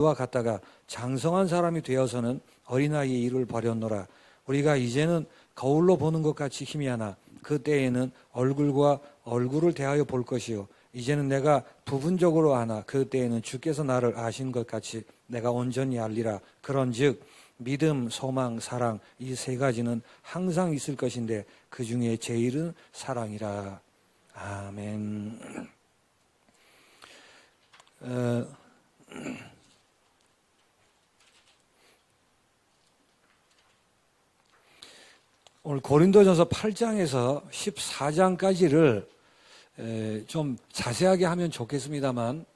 와 같다가 장성한 사람이 되어서는 어린아이의 일을 버렸노라. 우리가 이제는 거울로 보는 것 같이 희미하나 그때에는 얼굴과 얼굴을 대하여 볼 것이요 이제는 내가 부분적으로 아나 그때에는 주께서 나를 아신 것 같이 내가 온전히 알리라. 그런즉 믿음, 소망, 사랑 이 세 가지는 항상 있을 것인데 그 중에 제일은 사랑이라. 아멘. 오늘 고린도전서 8장에서 14장까지를 좀 자세하게 하면 좋겠습니다만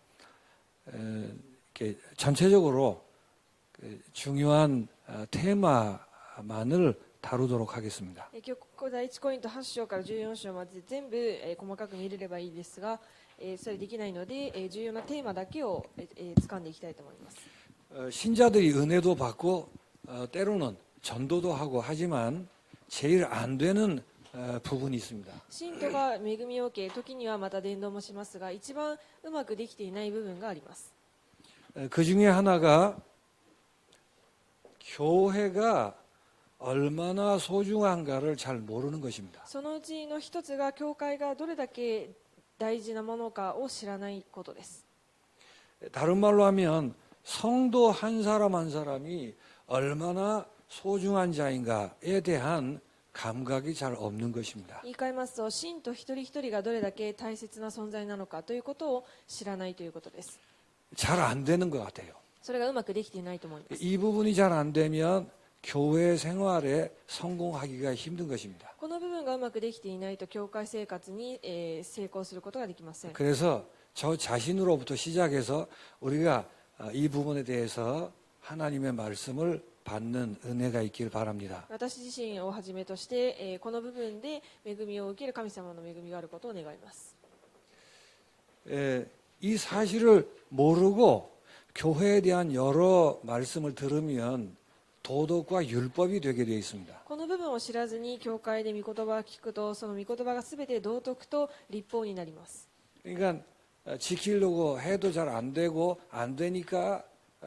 이렇게 전체적으로 중요한 테마만을 다루도록 하겠습니다. 今日ここ第1コリント8章から14章まで全部細かく見れればいいですが、それできないので重要なテーマだけを掴んでいきたいと思います。 신자들이 은혜도 받고 때로는 전도도 하고 하지만 제일 안 되는 부분이 있습니다. 信徒が恵みを受け、時にはまた伝道もしますが、一番うまくできていない部分があります。 그 중에 하나가 교회가 얼마나 소중한가를 잘 모르는 것입니다. そのうちの一つが、教会がどれだけ大事なものかを知らないことです。 다른 말로 하면 성도 한 사람 한 사람이 얼마나 소중한 자인가에 대한 감각이 잘 없는 것입니다. 言い換えますと、信徒一人一人がどれだけ大切な存在なのかということを知らないということです。 잘 안 되는 것 같아요. それがうまくできていないと思います。 이 부분이 잘 안 되면 교회 생활에 성공하기가 힘든 것입니다. この部分がうまくできていないと、教会生活に成功することができません。 그래서 저 자신으로부터 시작해서 우리가 이 부분에 대해서 하나님의 말씀을 받는 은혜가 있길 바랍니다. 私自身をはじめとして、この部分で恵みを受ける神様の恵みがあることを願います。 이 사실을 모르고 교회에 대한 여러 말씀을 들으면 도덕과 율법이 되게 되어 있습니다. この部分を知らずに教会で御言葉を聞くと、その御言葉がすべて道徳と律法になります。 그러니까 지키려고 해도 잘 안 되고 안 되니까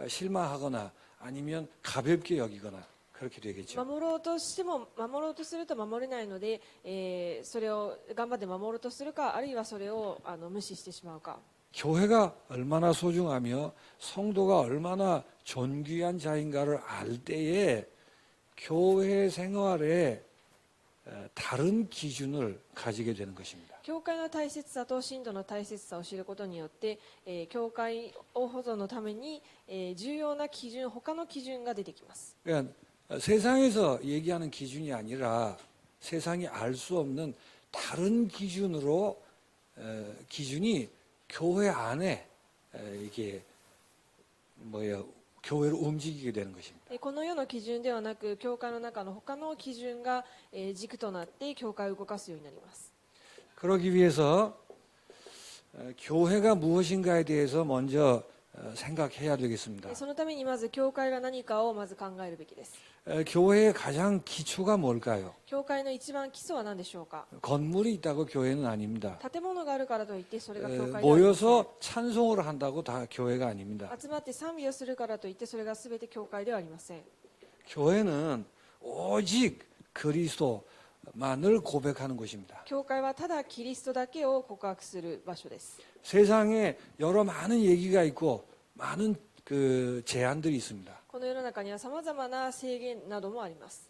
실망하거나 아니면 가볍게 여기거나 그렇게 되겠죠. 守ろうとしても守ろうとすると守れないので、それを頑張って守ろうとするか、あるいはそれを無視してしまうか。 교회가 얼마나 소중하며 성도가 얼마나 존귀한 자인가를 알 때에 교회 생활에 다른 기준을 가지게 되는 것입니다. 教会の大切さと信徒の大切さを知ることによって、教会を保存のために、重要な基準、他の基準が出てきます。 그러니까 세상에서 얘기하는 기준이 아니라 세상이 알 수 없는 다른 기준으로 기준이 교회 안에 이게 교회를 움직이게 되는 것입니다. この世の基準ではなく、教会の中の他の基準が軸となって教会を動かすようになります。 그러기 위해서 교회가 무엇인가에 대해서 먼저 생각해야 되겠습니다. そのためにまず教会が何かをまず考えるべきです。 교회의 가장 기초가 뭘까요? 教会の一番基礎は何でしょうか。 건물이 있다고 교회는 아닙니다. 建物があるからといってそれが教会ではありません。 모여서 찬송을 한다고 다 교회가 아닙니다. 集まって賛美をするからといってそれが全て教会ではありません。 교회는 오직 그리스도만을 고백하는 것입니다. 教会はただキリストだけを告白する場所です。 세상에 여러 많은 얘기가 있고 많은 그 제한들이 있습니다. この世の中には様々な制限などもあります。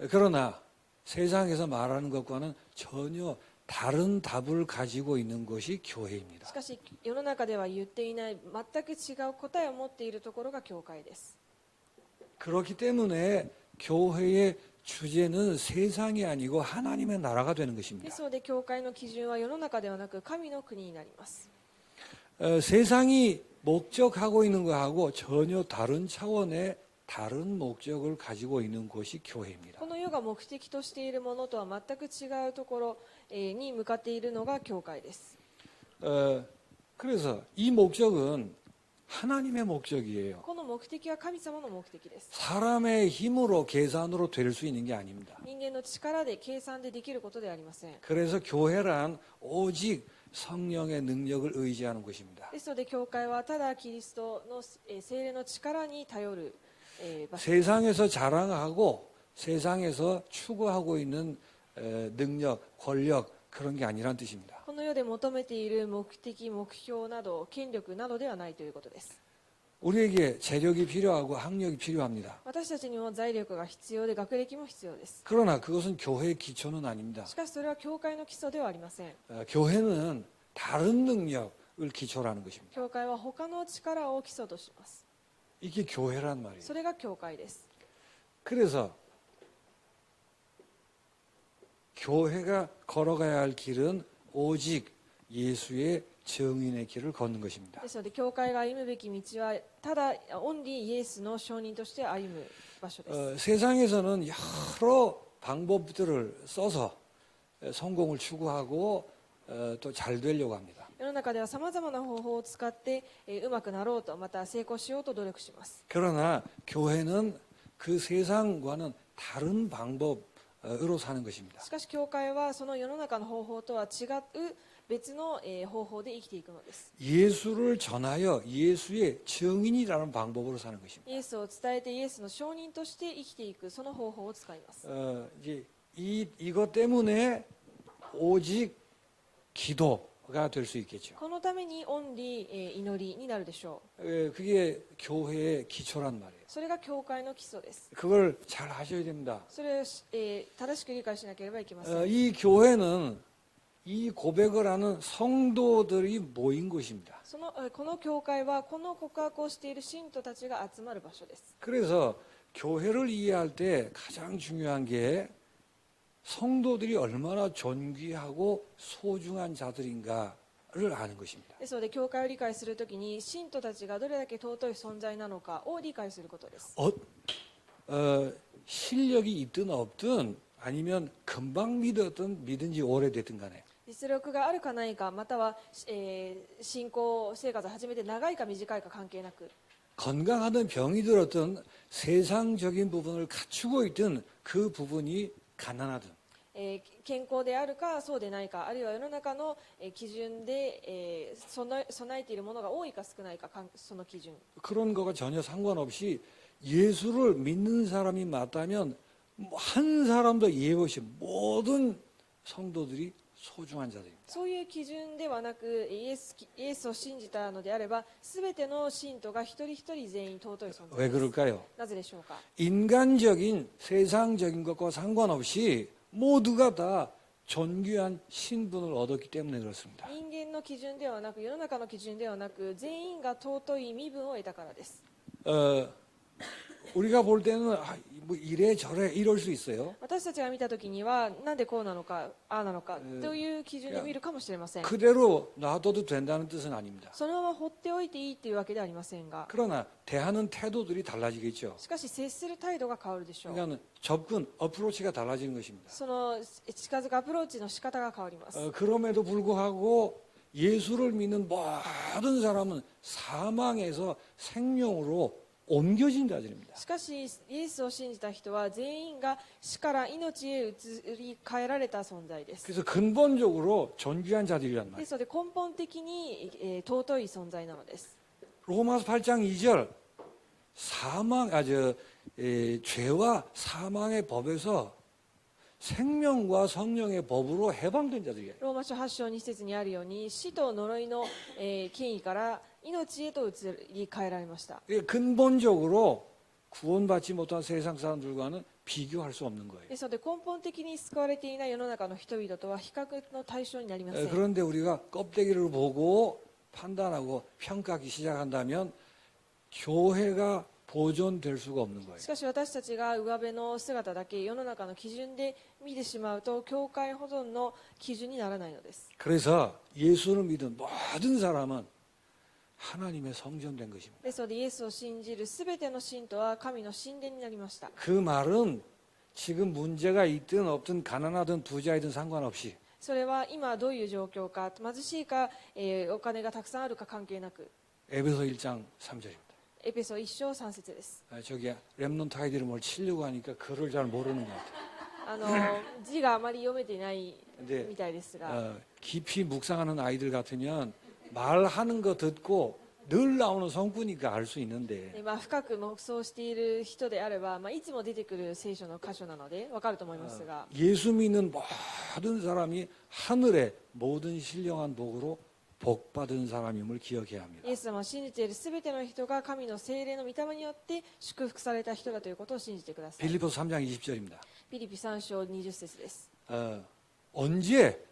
그러나 세상에서 말하는 것과는 전혀 다른 답을 가지고 있는 것이 교회입니다. しかし世の中では言っていない全く違う答えを持っているところが教会です。 그렇기 때문에 교회의 주제는 세상이 아니고 하나님의 나라가 되는 で 것입니다. すので教会の基準は世の中ではなく神の国になります。 세상이 목적하고 있는 것하고 전혀 다른 차원의 다른 목적을 가지고 있는 곳이 교회입니다. この世が目的としているものとは全く違うところに向かっているのが教会です。 그래서 이 목적은 하나님의 목적이에요. この目的は神様の目的です。 사람의 힘으로 계산으로 될 수 있는 게 아닙니다. 人間の力で計算でできることではありません。 그래서 교회란 오직 성령의 능력을 의지하는 것입니다. ですので教会はただキリストの聖霊の力に頼る場所。 세상에서 자랑하고 세상에서 추구하고 있는 능력, 권력 그런 게 아니란 뜻입니다. この世で求めている目的、目標など権力などではないということです。 우리에게 재력이 필요하고 학력이 필요합니다. 私たちにも財力が必要で学歴も必要です。 그러나 그것은 교회의 기초는 아닙니다. しかしそれは教会の基礎ではありません。 교회는 다른 능력을 기초로 하는 것입니다. 教会は他の力を基礎とします。 이게 교회란 말이에요. それが教会です。 그래서 교회가 걸어가야 할 길은 오직 예수의 증인의 길을 걷는 것입니다. ですので教会が歩むべき道はただオンリーイエスの証人として歩む場所です。 세상에서는 여러 방법들을 써서 성공을 추구하고 또 잘 되려고 합니다. 世の中ではさまざまな方法を使ってうまくなろうとまた成功しようと努力します。 그러나 교회는 그 세상과는 다른 방법으로 사는 것입니다. しかし教会はその世の中の方法とは違う別の方法で生きていくのです。 예수를 전하여 예수의 증인이라는 방법으로 사는 것입니다. イエスを伝えてイエスの証人として生きていくその方法を使います。 이제 이것 때문에 오직 기도가 될 수 있겠죠. このためにオンリー祈りになるでしょ 그게 교회의 기초란 말이에요. う。それが教会の基礎です。 그걸 잘 하셔야 됩니다. それを正しく理解しなければいけません。 이 교회는 이 고백을 하는 성도들이 모인 곳입니다. この教会はこの告白をしている信徒たちが集まる場所です。 그래서 교회를 이해할 때 가장 중요한 게 성도들이 얼마나 존귀하고 소중한 자들인가를 아는 것입니다. ですので教会を理解するときに信徒たちがどれだけ尊い存在なのかを理解することです。 실력이 있든 없든 아니면 금방 믿었든 믿은지 오래됐든 간에 実力があるかないかまたは、信仰生活を始めて長いか短いか関係なく 건강하든 병이 들었든 세상적인 부분을 갖추고 있든 그 부분이 가난하든 健康であるかそうでないかあるいは世の中の基準で備えているものが多いか少ないかその基準 그런 거가 전혀 상관없이 예수를 믿는 사람이 맞다면 한 사람도 예외 없이 모든 성도들이 소중한 자들입니다. そういう基準ではなくイエスを信じたのであれば全ての信徒が一人一人全員尊い存在 왜 です。 그럴까요? なぜでしょうか。 인간적인 세상적인 것과 상관없이 모두가 다 존귀한 신분을 얻었기 때문에 그렇습니다. 人間の基準ではなく世の中の基準ではなく全員が尊い身分を得たからです。 우리가 볼 때는 뭐 이래 저래 이럴 수 있어요. 私たちが見たときにはなんでこうなのかああなのかという基準で見るかもしれません。 그대로 놔둬도 된다는 뜻은 아닙니다. そのまま放っておいていいというわけではありませんが 그러나 대하는 태도들이 달라지겠죠. しかし接する態度が変わるでしょう。 그러니까 접근, 어프로치가 달라지는 것입니다. その近づくアプローチの仕方が変わります。 그럼에도 불구하고 예수를 믿는 모든 사람은 사망에서 생명으로 옮겨진 자들입니다. しかしイエスを信じた人は全員が死から命へ移り変えられた存在です。 그래서 근본적으로 존귀한 자들이란 で 말이에요. すので根本的に尊い存在なのです。 로마서 8장 2절 죄와 사망의 법에서 생명과 성령의 법으로 해방된 자들이에요. ローマ書8章2節にあるように死と呪いの権威から命へと移り変えられました。 근본적으로 구원받지 못한 세상 사람들과는 비교할 수 없는 거예요. ですので根本的に救われていない世の中の人々とは比較の対象になりません。 그런데 우리가 껍데기를 보고 판단하고 평가하기 시작한다면 교회가 보존될 수가 없는 거예요. しかし私たちが上辺の姿だけ世の中の基準で見てしまうと教会保存の基準にならないのです。 그래서 예수를 믿은 모든 사람은 하나님의 성전된 것입니다. ですのでイエスを信じるすべての信徒は神の神殿になりました。 그 말은 지금 문제가 있든 없든 가난하든 부자이든 상관없이 それは今どういう状況か貧しいか、お金がたくさんあるか関係なく 에베소 1장 3절입니다. エペソ1章3節です。 저기 렘넌트 아이들이 뭘 치려고 하니까 글을 잘 모르는 것 같아요. 字があまり読めていない 근데 みたいですが 깊이 묵상하는 아이들 같으면 말하는 거 듣고 늘 나오는 성구니까 알 수 있는데 で深く黙想している人であれば、いつも出てくる聖書の箇所なのでわかると思いますが、 예수 믿는 모든 사람이 하늘의 모든 신령한 복으로 복받은 사람임을 기억해야 합니다. イエス様を信じているすべての人が神の聖霊の御霊によって祝福された人だということを信じてください。 빌립보서 3장 20절입니다. ピリピ3章20節です。 언제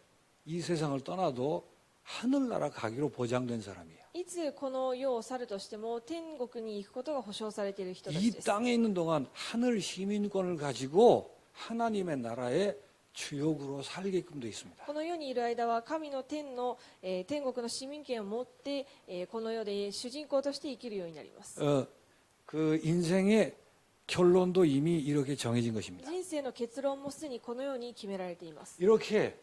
이 세상을 떠나도 하늘나라 가기로 보장된 사람이에요. いつこの世を去るとしても天国に行くことが保証されている人たち 이 です。 땅에 있는 동안 하늘 시민권을 가지고 하나님의 나라의 주역으로 살게끔 되어 있습니다. この世にいる間は神の天国の市民権を持って、この世で主人公として生きるようになります。 그 인생의 결론도 이미 이렇게 정해진 것입니다. 人生の結論もすでにこのように決められています。 이렇게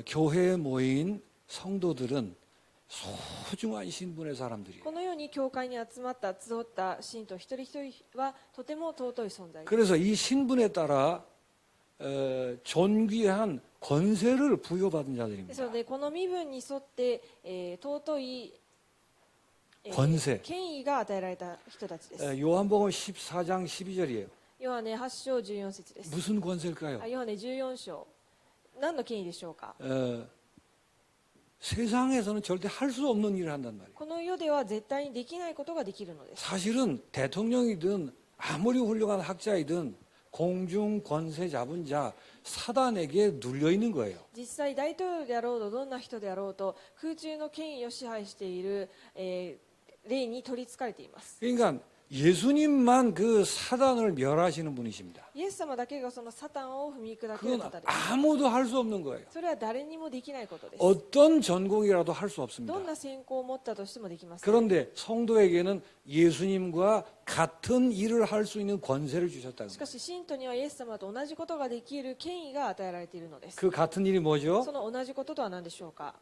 교회에 모인 성도들은 소중한 신분의 사람들이에요. このように教会に集まった集った信徒一人一人はとても尊い存在です。 그래서 이 신분에 따라 존귀한 권세를 부여받은 です 자들입니다. のでこの身分に沿って、尊い、권세権威が与えられた人たちです。 요한복음 14장 12절이에요. ヨハネ8章14節です。 무슨 권세일까요? ヨハネ14章、何の権威でしょうか。 세상에서는 절대 할 수 없는 일을 한단 말이에요. この世では絶対にできないことができるのです。 사실은 대통령이든 아무리 훌륭한 학자이든 공중 권세 잡은 자 사단에게 눌려 있는 거예요. 実際大統領であろうとどんな人であろうと空中の権威を支配している、霊に取りつかれています。 그러니까 예수님만 그 사단을 멸하시는 분이십니다. イエス様だけがそのサタンを踏み砕ける 그건 方です。 아무도 할 수 없는 거예요. それは誰にもできないことです。 어떤 전공이라도 할 수 없습니다. どんな専攻を持ったとしてもできません。 그런데 성도에게는 예수님과 같은 일을 할 수 있는 권세를 주셨다는 し 거예요. かし信徒にはイエス様と同じことができる権威が与えられているのです。 그 같은 일이 뭐죠? その同じこととは何でしょうか。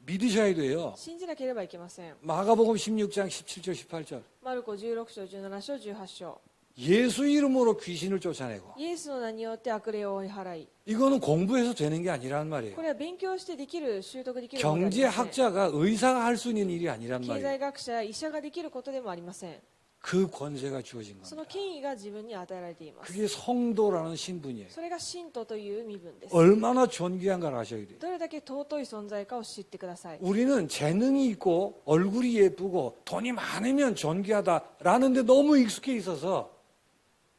믿으셔야 돼요. 信じなければいけません。 마가복음 16장 17절 18절. マルコ16章17章18章。 예수 이름으로 귀신을 쫓아내고 イエスの名によって悪霊を追い払い、 이거는 공부해서 되는 게 아니란 말이에요. これは勉強してできる習得できるものではありません。 경제학자가 의사가 할 수 있는 일이 아니란 経 말이에요. 済学者や医者ができることでもありません。 그 권세가 주어진 その 겁니다. 権威が自分に与えられています。 그게 성도라는 신분이에요. それが信徒という身分です。 얼마나 존귀한가를 아셔야 돼요. どれだけ尊い存在かを知ってください。 우리는 재능이 있고 얼굴이 예쁘고 돈이 많으면 존귀하다라는데 너무 익숙해 있어서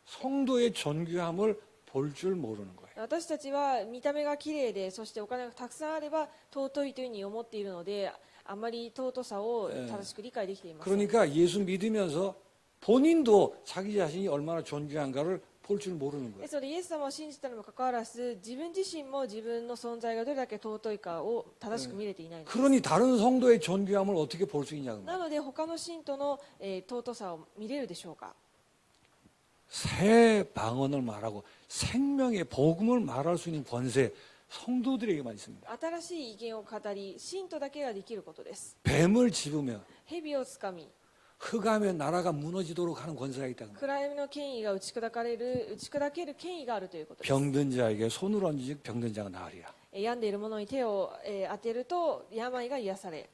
성도의 존귀함을 볼 줄 모르는 거예요. 私たちは見た目が綺麗で、そしてお金がたくさんあれば尊いというふうに思っているので、あまり尊さを正しく理解できていません。 그러니까 예수 믿으면서 본인도 자기 자신이 얼마나 존귀한가를 볼 줄 모르는 で 거예요. すのでイエス様を信じたにもかかわらず、自分自身も自分の存在がどれだけ尊いかを正しく見れていないのです。 그러니 다른 성도의 존귀함을 어떻게 볼 수 있냐고. なので他の信徒の、尊さを見れるでしょうか。 새 방언을 말하고 생명의 복음을 말할 수 있는 권세 성도들에게만 있습니다. 新しい意見を語り、信徒だけができることです。 뱀을 집으면 蛇をつかみ、 흑암의 나라가 무너지도록 하는 권세가 있다는 거예요. 暗闇の権威が打ち砕ける権威があるということです。 병든 자에게 손을 얹으즉 병든 자가 나으리라. 病んでいる者に手を、当てると病が癒され、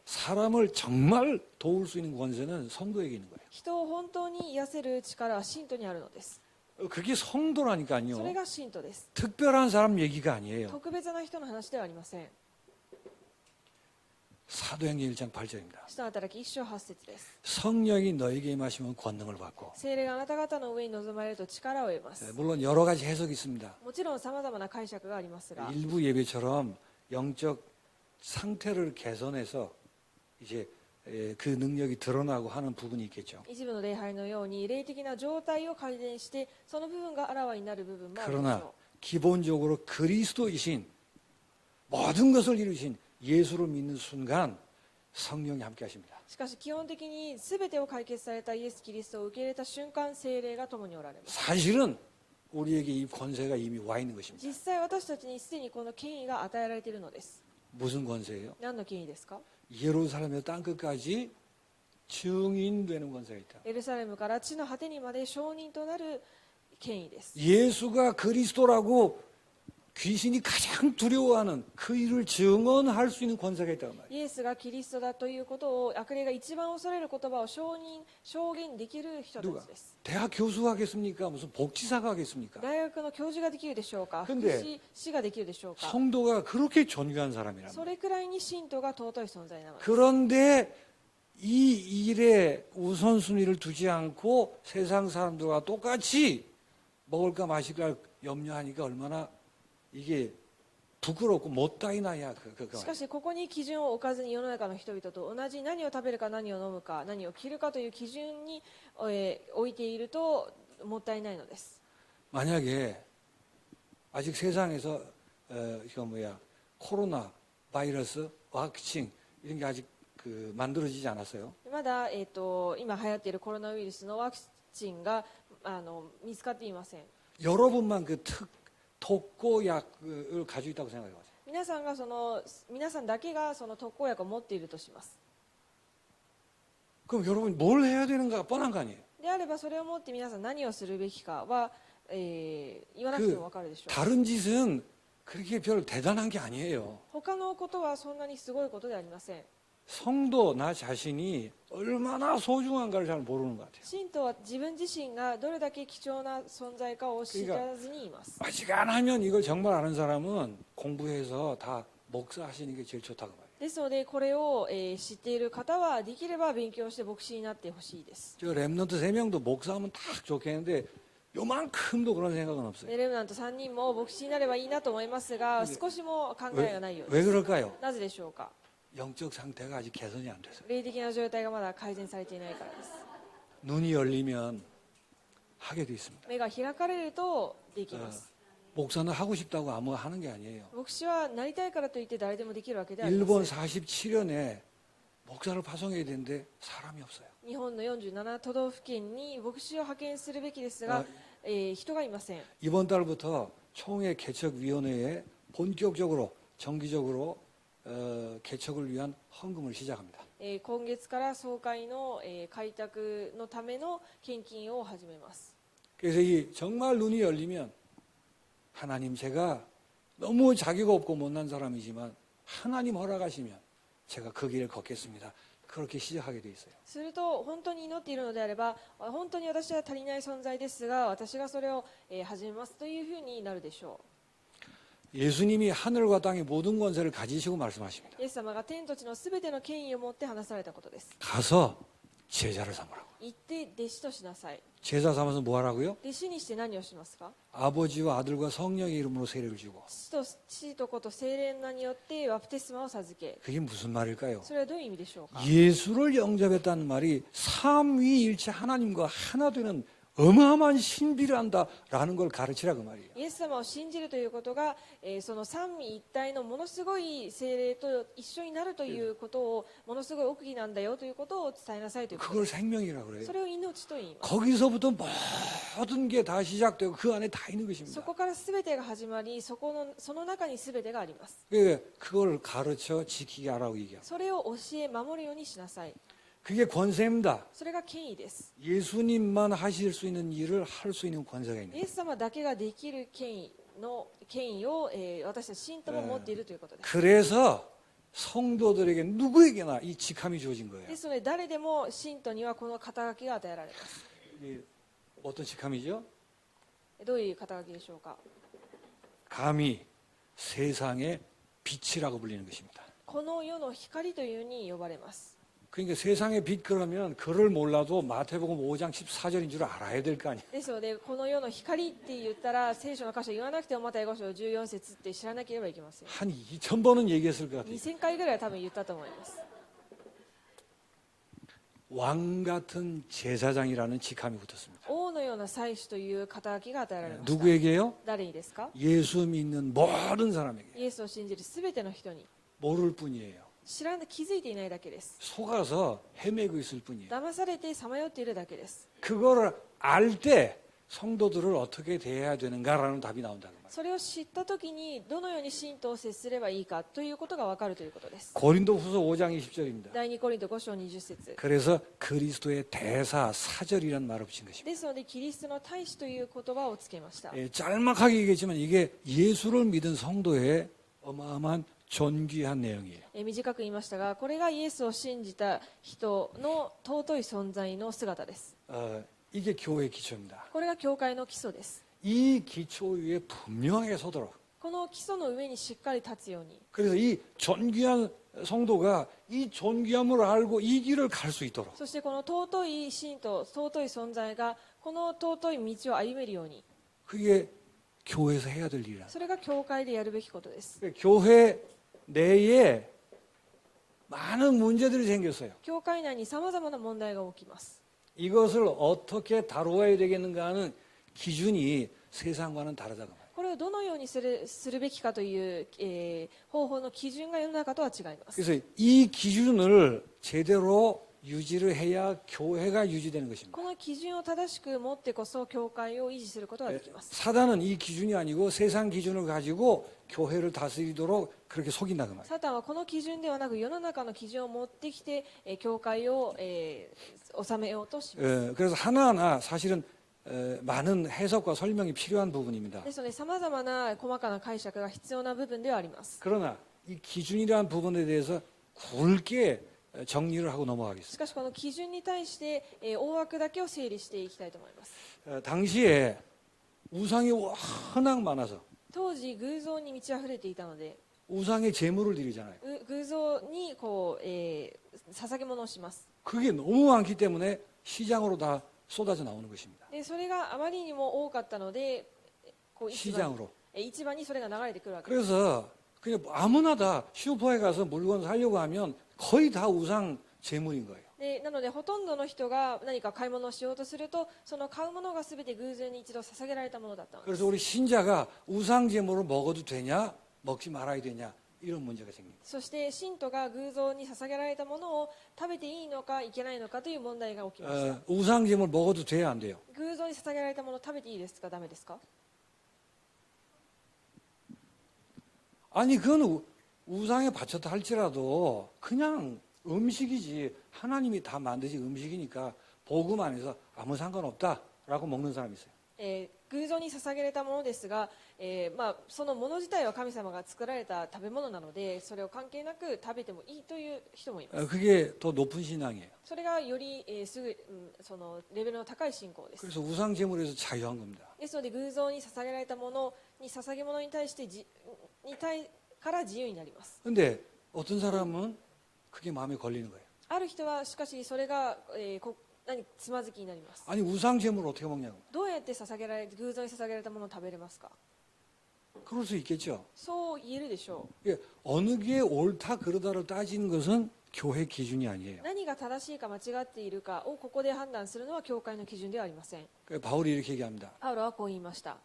사람을 정말 도울 수 있는 권세는 성도에게 있는 거예요. 人を本当に癒せる力は信徒にあるのです。 그게 それ 성도라니까요. が信徒です。 특별한 사람 얘기가 아니에요. 特別な人の話ではありません。 사도행전 1장 8절입니다. 使徒の働き1章8節です。 성령이 너에게 임하시면 권능을 받고. 聖霊があなた方の上に臨まれると力を得ます。 물론 여러 가지 해석이 있습니다. もちろん様々な解釈がありますが、 일부 예배처럼 영적 상태를 개선해서 이제 그 능력이 드러나고 하는 부분이 있겠죠. 一部の礼拝のように霊的な状態を改善してその部分があらわになる部分もあるでし 그러나 ょ 기본적으로 그리스도이신 모든 것을 이루신 예수를 믿는 순간 성령이 함께 하십니다. う。しかし基本的に全てを解決されたイエス・キリストを受け入れた瞬間、聖霊が共におられます。 사실은 우리에게 이 권세가 이미 와 있는 것입니다. 実際私たちにすでにこの権威が与えられているのです。 무슨 권세예요? 何の権威ですか？ 예루살렘의 땅끝까지 증인되는 권세가 있다. エルサレムから地の果てにまで証人となる権威です。 예수가 그리스도라고 귀신이 가장 두려워하는 그 일을 증언할 수 있는 권세가 있다고 말이에요. イエスがキリストだということを悪霊が一番恐れる言葉を証言できる人た 누가 ちです 대학 교수가 하겠습니까? 무슨 복지사가 하겠습니까? 大学の教授ができるでしょうか福 근데 祉士ができるでしょうか 성도가 그렇게 존귀한 사람이란 それくらいに信徒が尊い存在なのです 그런데 이 일에 우선순위를 두지 않고 세상 사람들과 똑같이 먹을까 마실까 염려하니까 얼마나 이게 부끄럽고 못다이 나야 그거. しかしここに基準を置かずに世の中の人々と同じ何を食べるか何を飲むか何を着るかという基準に、置いているともったいないのです 만약에 아직 세상에서 이거 뭐야 코로나 바이러스 와크싱 이런 게 아직 만들어지지 않았어요. まだ、今流行っているコロナウイルスのワクチンが見つかっていません 여러분만 그 독고약을 가지고 있다고 생각해 보세요. 皆さんだけがその特効薬を持っているとします 그럼 여러분 뭘 해야 되는가 뻔한 거 아니에요? であればそれをもって皆さん何をするべきかは、言わなくても分かるでしょう 다른 짓은 그렇게 별 대단한 게 아니에요. 他のことはそんなにすごいことではありません 성도 나 자신이 얼마나 소중한가를 잘 모르는 것 같아요. 信徒は自分自身がどれだけ貴重な存在かを知らずにいます 어지간하면 이걸 정말 아는 사람은 공부해서 다 목사 하시는 게 제일 좋다고 말이에요. ですのでこれを、知っている方はできれば勉強して牧師になってほしいです 저 랩런트 3명도 목사하면 딱 좋겠는데 요만큼도 그런 생각은 없어요. レムナント3人も牧師になればいいなと思いますが少しも考えがないよう 왜 です 그럴까요? なぜでしょうか 영적 상태가 아직 개선이 안 돼서요. 霊的な状態がまだ改善されていないからです 눈이 열리면 하게 돼 있습니다. 目が開かれるとできます 목사는 하고 싶다고 아무나 하는 게 아니에요. 牧師はなりたいからといって誰でもできるわけではありま 일본 せん 47년에 목사를 파송해야 되는데 사람이 없어요. 日本の47都道府県に牧師を派遣するべきですが、人がいません 이번 달부터 총회 개척위원회에 본격적으로 정기적으로 개척을 위한 헌금을 시작합니다. 今月から総会の、開拓のための献金を始めます 그래서 이 정말 눈이 열리면 하나님 제가 너무 자기가 없고 못난 사람이지만 하나님 허락하시면 제가 그 길을 걷겠습니다. 그렇게 시작하게 돼 있어요. すると本当に祈っているのであれば本当に私は足りない存在ですが私がそれを、始めますというふうになるでしょ 예수님이 하늘과 땅의 모든 권세를 가지시고 말씀하십니다. うイエス様が天と地のすべての権威を持って話されたことです 가서 제자를 삼으라고. 行って弟子としなさい 제자 삼아서 뭐 하라고요? 弟子にして何をしますか 아버지와 아들과 성령의 이름으로 세례를 주고. 父と子と聖霊の名によってバプテスマを授け 그게 무슨 말일까요? それはどういう意味でしょうか 예수를 영접했다는 말이 삼위일체 하나님과 하나 되는 어마어마한 신비를 한다라는 걸 가르치라 그 말이에요. イエス様を信じるということが、その三位一体のものすごい聖霊と一緒になるということをものすごい奥義なんだよということを伝えなさいということで 그걸 す 생명이라고 그래요. それを命と言います 거기서부터 모든 게 다 시작되고 그 안에 다 있는 そ 것입니다. こから全てが始まりその中に全てがあります 그걸 가르쳐 지키게 하라고 얘기합니다. それを教え守るようにしなさい 그게 권세입니다. それが権威です 예수님만 하실 수 있는 일을 할 수 있는 권세가 イ 있는 エス様だけができる権威を、私たち信徒も持っているということです 그래서 성도들에게 누구에게나 이 직함이 주어진 거예요. ですので誰でも信徒にはこの肩書きが与えられます 이 어떤 직함이죠? どういう肩書きでしょうか 감히 세상의 빛이라고 불리는 것입니다. この世の光というに呼ばれます 그러니까 세상의 빛 그러면 그를 몰라도 마태복음 5장 14절인 줄 알아야 될 거 아니에요. ですのでこの世の光って言ったら聖書の箇所言わなくてもマタイ5章14節って知らなければいけません 한 2000번은 얘기했을 것 같아요. 2000回ぐらいは多分言ったと思います 왕 같은 제사장이라는 직함이 붙었습니다. 王のような祭司という肩書きが与えられました 누구에게요? 誰にですか 예수 믿는 모든 사람에게 イエスを信じるすべての人に 모를 뿐이에요. 気づいていないだけです 속아서 헤매고 있을 뿐이에요. 騙されてさまよっているだけです 그거를 알 때 성도들을 어떻게 대해야 되는가라는 답이 나온다는 말이에요. それを知ったときにどのように信徒を接すればいいかということが分かるということです。 고린도후서 5장 20절입니다. 第2コリント5章20節 그래서 그리스도의 대사 사절이란 말을 붙인 것입니다. ですのでキリストの大使という言葉をつけました。 짤막하게 얘기했지만 이게 예수를 믿은 성도의 어마어마한 존귀한 내용이에요. 短く言いましたが、これがイエスを信じた人の尊い存在の姿です。 이게 교회 기초입니다. これが教会の基礎です。 이 기초 위에 분명하게 서도록. この基礎の上にしっかり立つように、 그래서 이 존귀한 성도가 이 존귀함을 알고 이 길을 갈 수 있도록. そしてこの尊い信徒、尊い存在がこの尊い道を歩めるように、 그게 교회에서 해야 될 일이라. それが教会でやるべきことです。 교회 내에 많은 문제들이 생겼어요. 教会内にさまざまな問題が起きます。 이것을 어떻게 다루어야 되겠는가 하는 기준이 세상과는 다르다고 말해요. これをどのようにするべきかという、方法の基準が世の中とは違います。 그래서 이 기준을 제대로 유지를 해야 교회가 유지되는 것입니다. この基準を正しく持ってこそ教会を維持することができます。 사단은 이 기준이 아니고 세상 기준을 가지고 교회를 다스리도록 그렇게 속인다 그 말이에요. サタンはこの基準ではなく世の中の基準を持ってきて、教会を、治めようとします。 그래서 하나하나 사실은 많은 해석과 설명이 필요한 부분입니다. ですので、さまざまな細かな解釈が必要な部分ではあります。 그러나 이 기준이라는 부분에 대해서 굵게 정리를 하고 し 넘어가겠습니다. かしこの基準に対して、大枠だけを整理していきたいと思います。 당시에 우상이 워낙 많아서 当時偶像に満ち溢れていたので、 우상에 제물을 드리잖아요. 偶像にこう、捧げ物をします。 그게 너무 많기 때문에 시장으로 다 쏟아져 나오는 것입니다. でそれがあまりにも多かったので、こう市場 시장으로. 市場にそれが流れてくるわけです。 그래서 그냥 아무나 다 슈퍼에 가서 물건 사려고 하면 거의 다 우상 제물인 거예요. でなのでほとんどの人が何か買い物をしようとすると、その買うものが全て偶然に一度捧げられたものだったのです。 그래서 우리 신자가 우상 제물을 먹어도 되냐, 먹지 말아야 되냐 이런 문제가 생깁니다. そして信徒が偶像に捧げられたものを食べていいのかいけないのかという問題が起きました。 우상 제물 먹어도 돼야 안 돼요? 偶像に捧げられたものを食べていいですか、ダメですか？ 아니 그건 우상에 바쳤다 할지라도 그냥 음식이지 하나님이 다 만드신 음식이니까 복음 안에서 아무 상관없다라고 먹는 사람이 있어요. 偶像に捧げられたものですが、そのもの自体は神様が作られた食べ物なので、それを関係なく食べてもいいという人もいます。 그게 더 높은 신앙이에요. それがより、そのレベルの高い信仰です。 그래서 우상 제물에서 자유한 겁니다. ですので偶像に捧げられたものに捧げ物に対してから自由になります。 근데 어떤 사람은 그게 마음에 걸리는 거예요. ある人はしかしそれが、つまずきになります。 아니 우상 제물 어떻게 먹냐고. どうやって偶像に捧げられたものを食べれますか？ 그럴 수 있겠죠. そう言えるでしょ 예, 어느 게 옳다 그르다를 따지는 것은 교회 기준이 う。 아니에요. 何が正しいか間違っているかをここで判断するのは教会の基準ではありません。 바울이 이렇게 얘기합니다. パウロはこう言いました。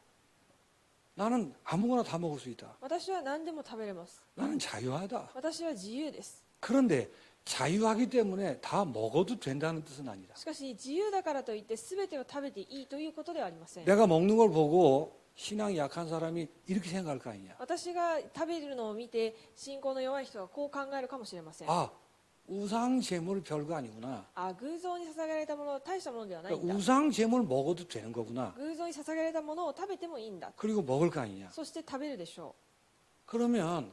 나는 아무거나 다 먹을 수 있다. 私は何でも食べれます。 나는 자유하다. 私は自由です。 그런데 자유하기 때문에 다 먹어도 된다는 뜻은 아니다. しかし自由だからといって全てを食べていいということではありません。 내가 먹는 걸 보고 신앙이 약한 사람이 이렇게 생각할 거 아니냐. 私が食べるのを見て信仰の弱い人はこう考えるかもしれません。 아, 우상 제물 별거 아니구나. 偶像に捧げられたものは大したものではないん 그러니까 だ。 우상 제물 먹어도 되는 거구나. 偶像に捧げられたものを食べてもいいんだ。 그리고 먹을 거 아니냐. そして食べるでしょ 그러면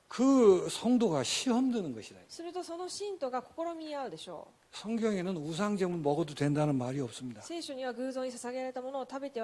그 성도가 시험 드는 것이다. う。するとその信徒が試み合うでしょ 성경에는 우상 제물 먹어도 된다는 말이 う。 없습니다. 聖書には偶像に捧げられたものを食べて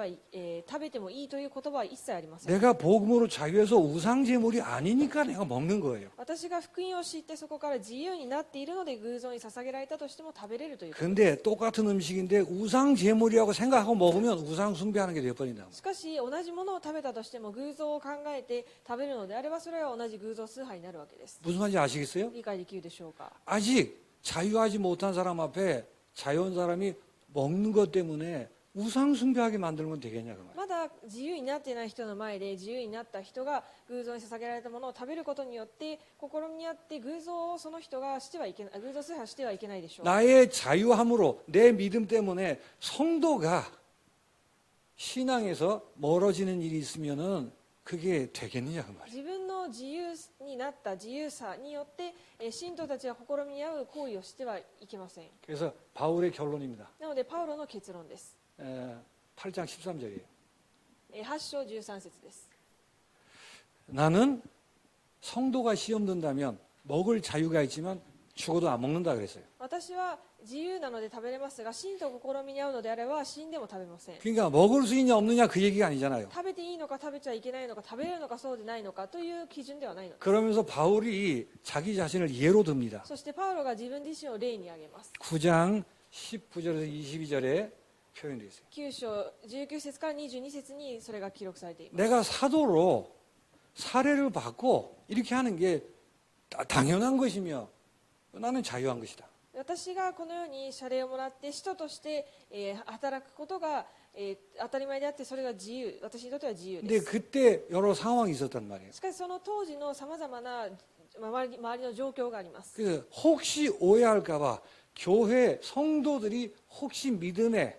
もいいという言葉は一切ありません。 내가 복음으로 자유해서 우상 제물이 아니니까 내가 먹는 거예요. 私が福音を知ってそこから自由になっているので偶像に捧げられたとしても食べれるということ。 근데 똑같은 음식인데 우상 제물이라고 생각하고 먹으면 우상 숭배하는 게 되어버린다. しかし同じものを食べたとしても偶像を考えて食べるのであればそれは同じ偶像崇拝になるわけです。 무슨 말인지 아시겠어요? 理解できるでしょうか？ 아직 자유하지 못한 사람 앞에 자유한 사람이 먹는 것 때문에 우상 숭배하게 만들면 되겠냐 그 말. まだ自由になっていない人の前で自由になった人が偶像に捧げられたものを食べることによって試み合って偶像をその人がしてはいけない、偶像崇拝してはいけないでしょう。 나의 자유함으로 내 믿음 때문에 성도가 신앙에서 멀어지는 일이 있으면은 그게 되겠느냐 그 말이에요. 自分の自由になった自由さによって信徒たちが試み合う行為をしてはいけません。 그래서 바울의 결론입니다. なのでパウロの結論です。 8장 13절이에요. 8章13節です。 나는 성도가 시험 든다면 먹을 자유가 있지만 죽어도 안 먹는다 그랬어요. 私は自由なので食べれますが、信徒が試みに合うのであれば死んでも食べません。 그러니까 먹을 수 있냐 없느냐 그 얘기가 아니잖아요. 食べていいのか食べちゃいけないのか、食べれるのかそうでないのかという基準ではないのです。 그러면서 바울이 자기 자신을 예로 듭니다. そしてパウロが自分自身を例に挙げます。 9장 19절에서 22절에 표현되어 있어요. 9章19節から22節にそれが記録されています。 내가 사도로 사례를 받고 이렇게 하는 게 당연한 것이며 나는 자유한 것이다. 私がこのように謝礼をもらって使徒として、働くことが、当たり前であって、それが自由、私にとっては自由 근데 です。 그때 여러 상황이 있었단 말이에요. しかしその当時のさまざまな周りの状況があります。 그래서 혹시 오해할까봐 교회 성도들이 혹시 믿음에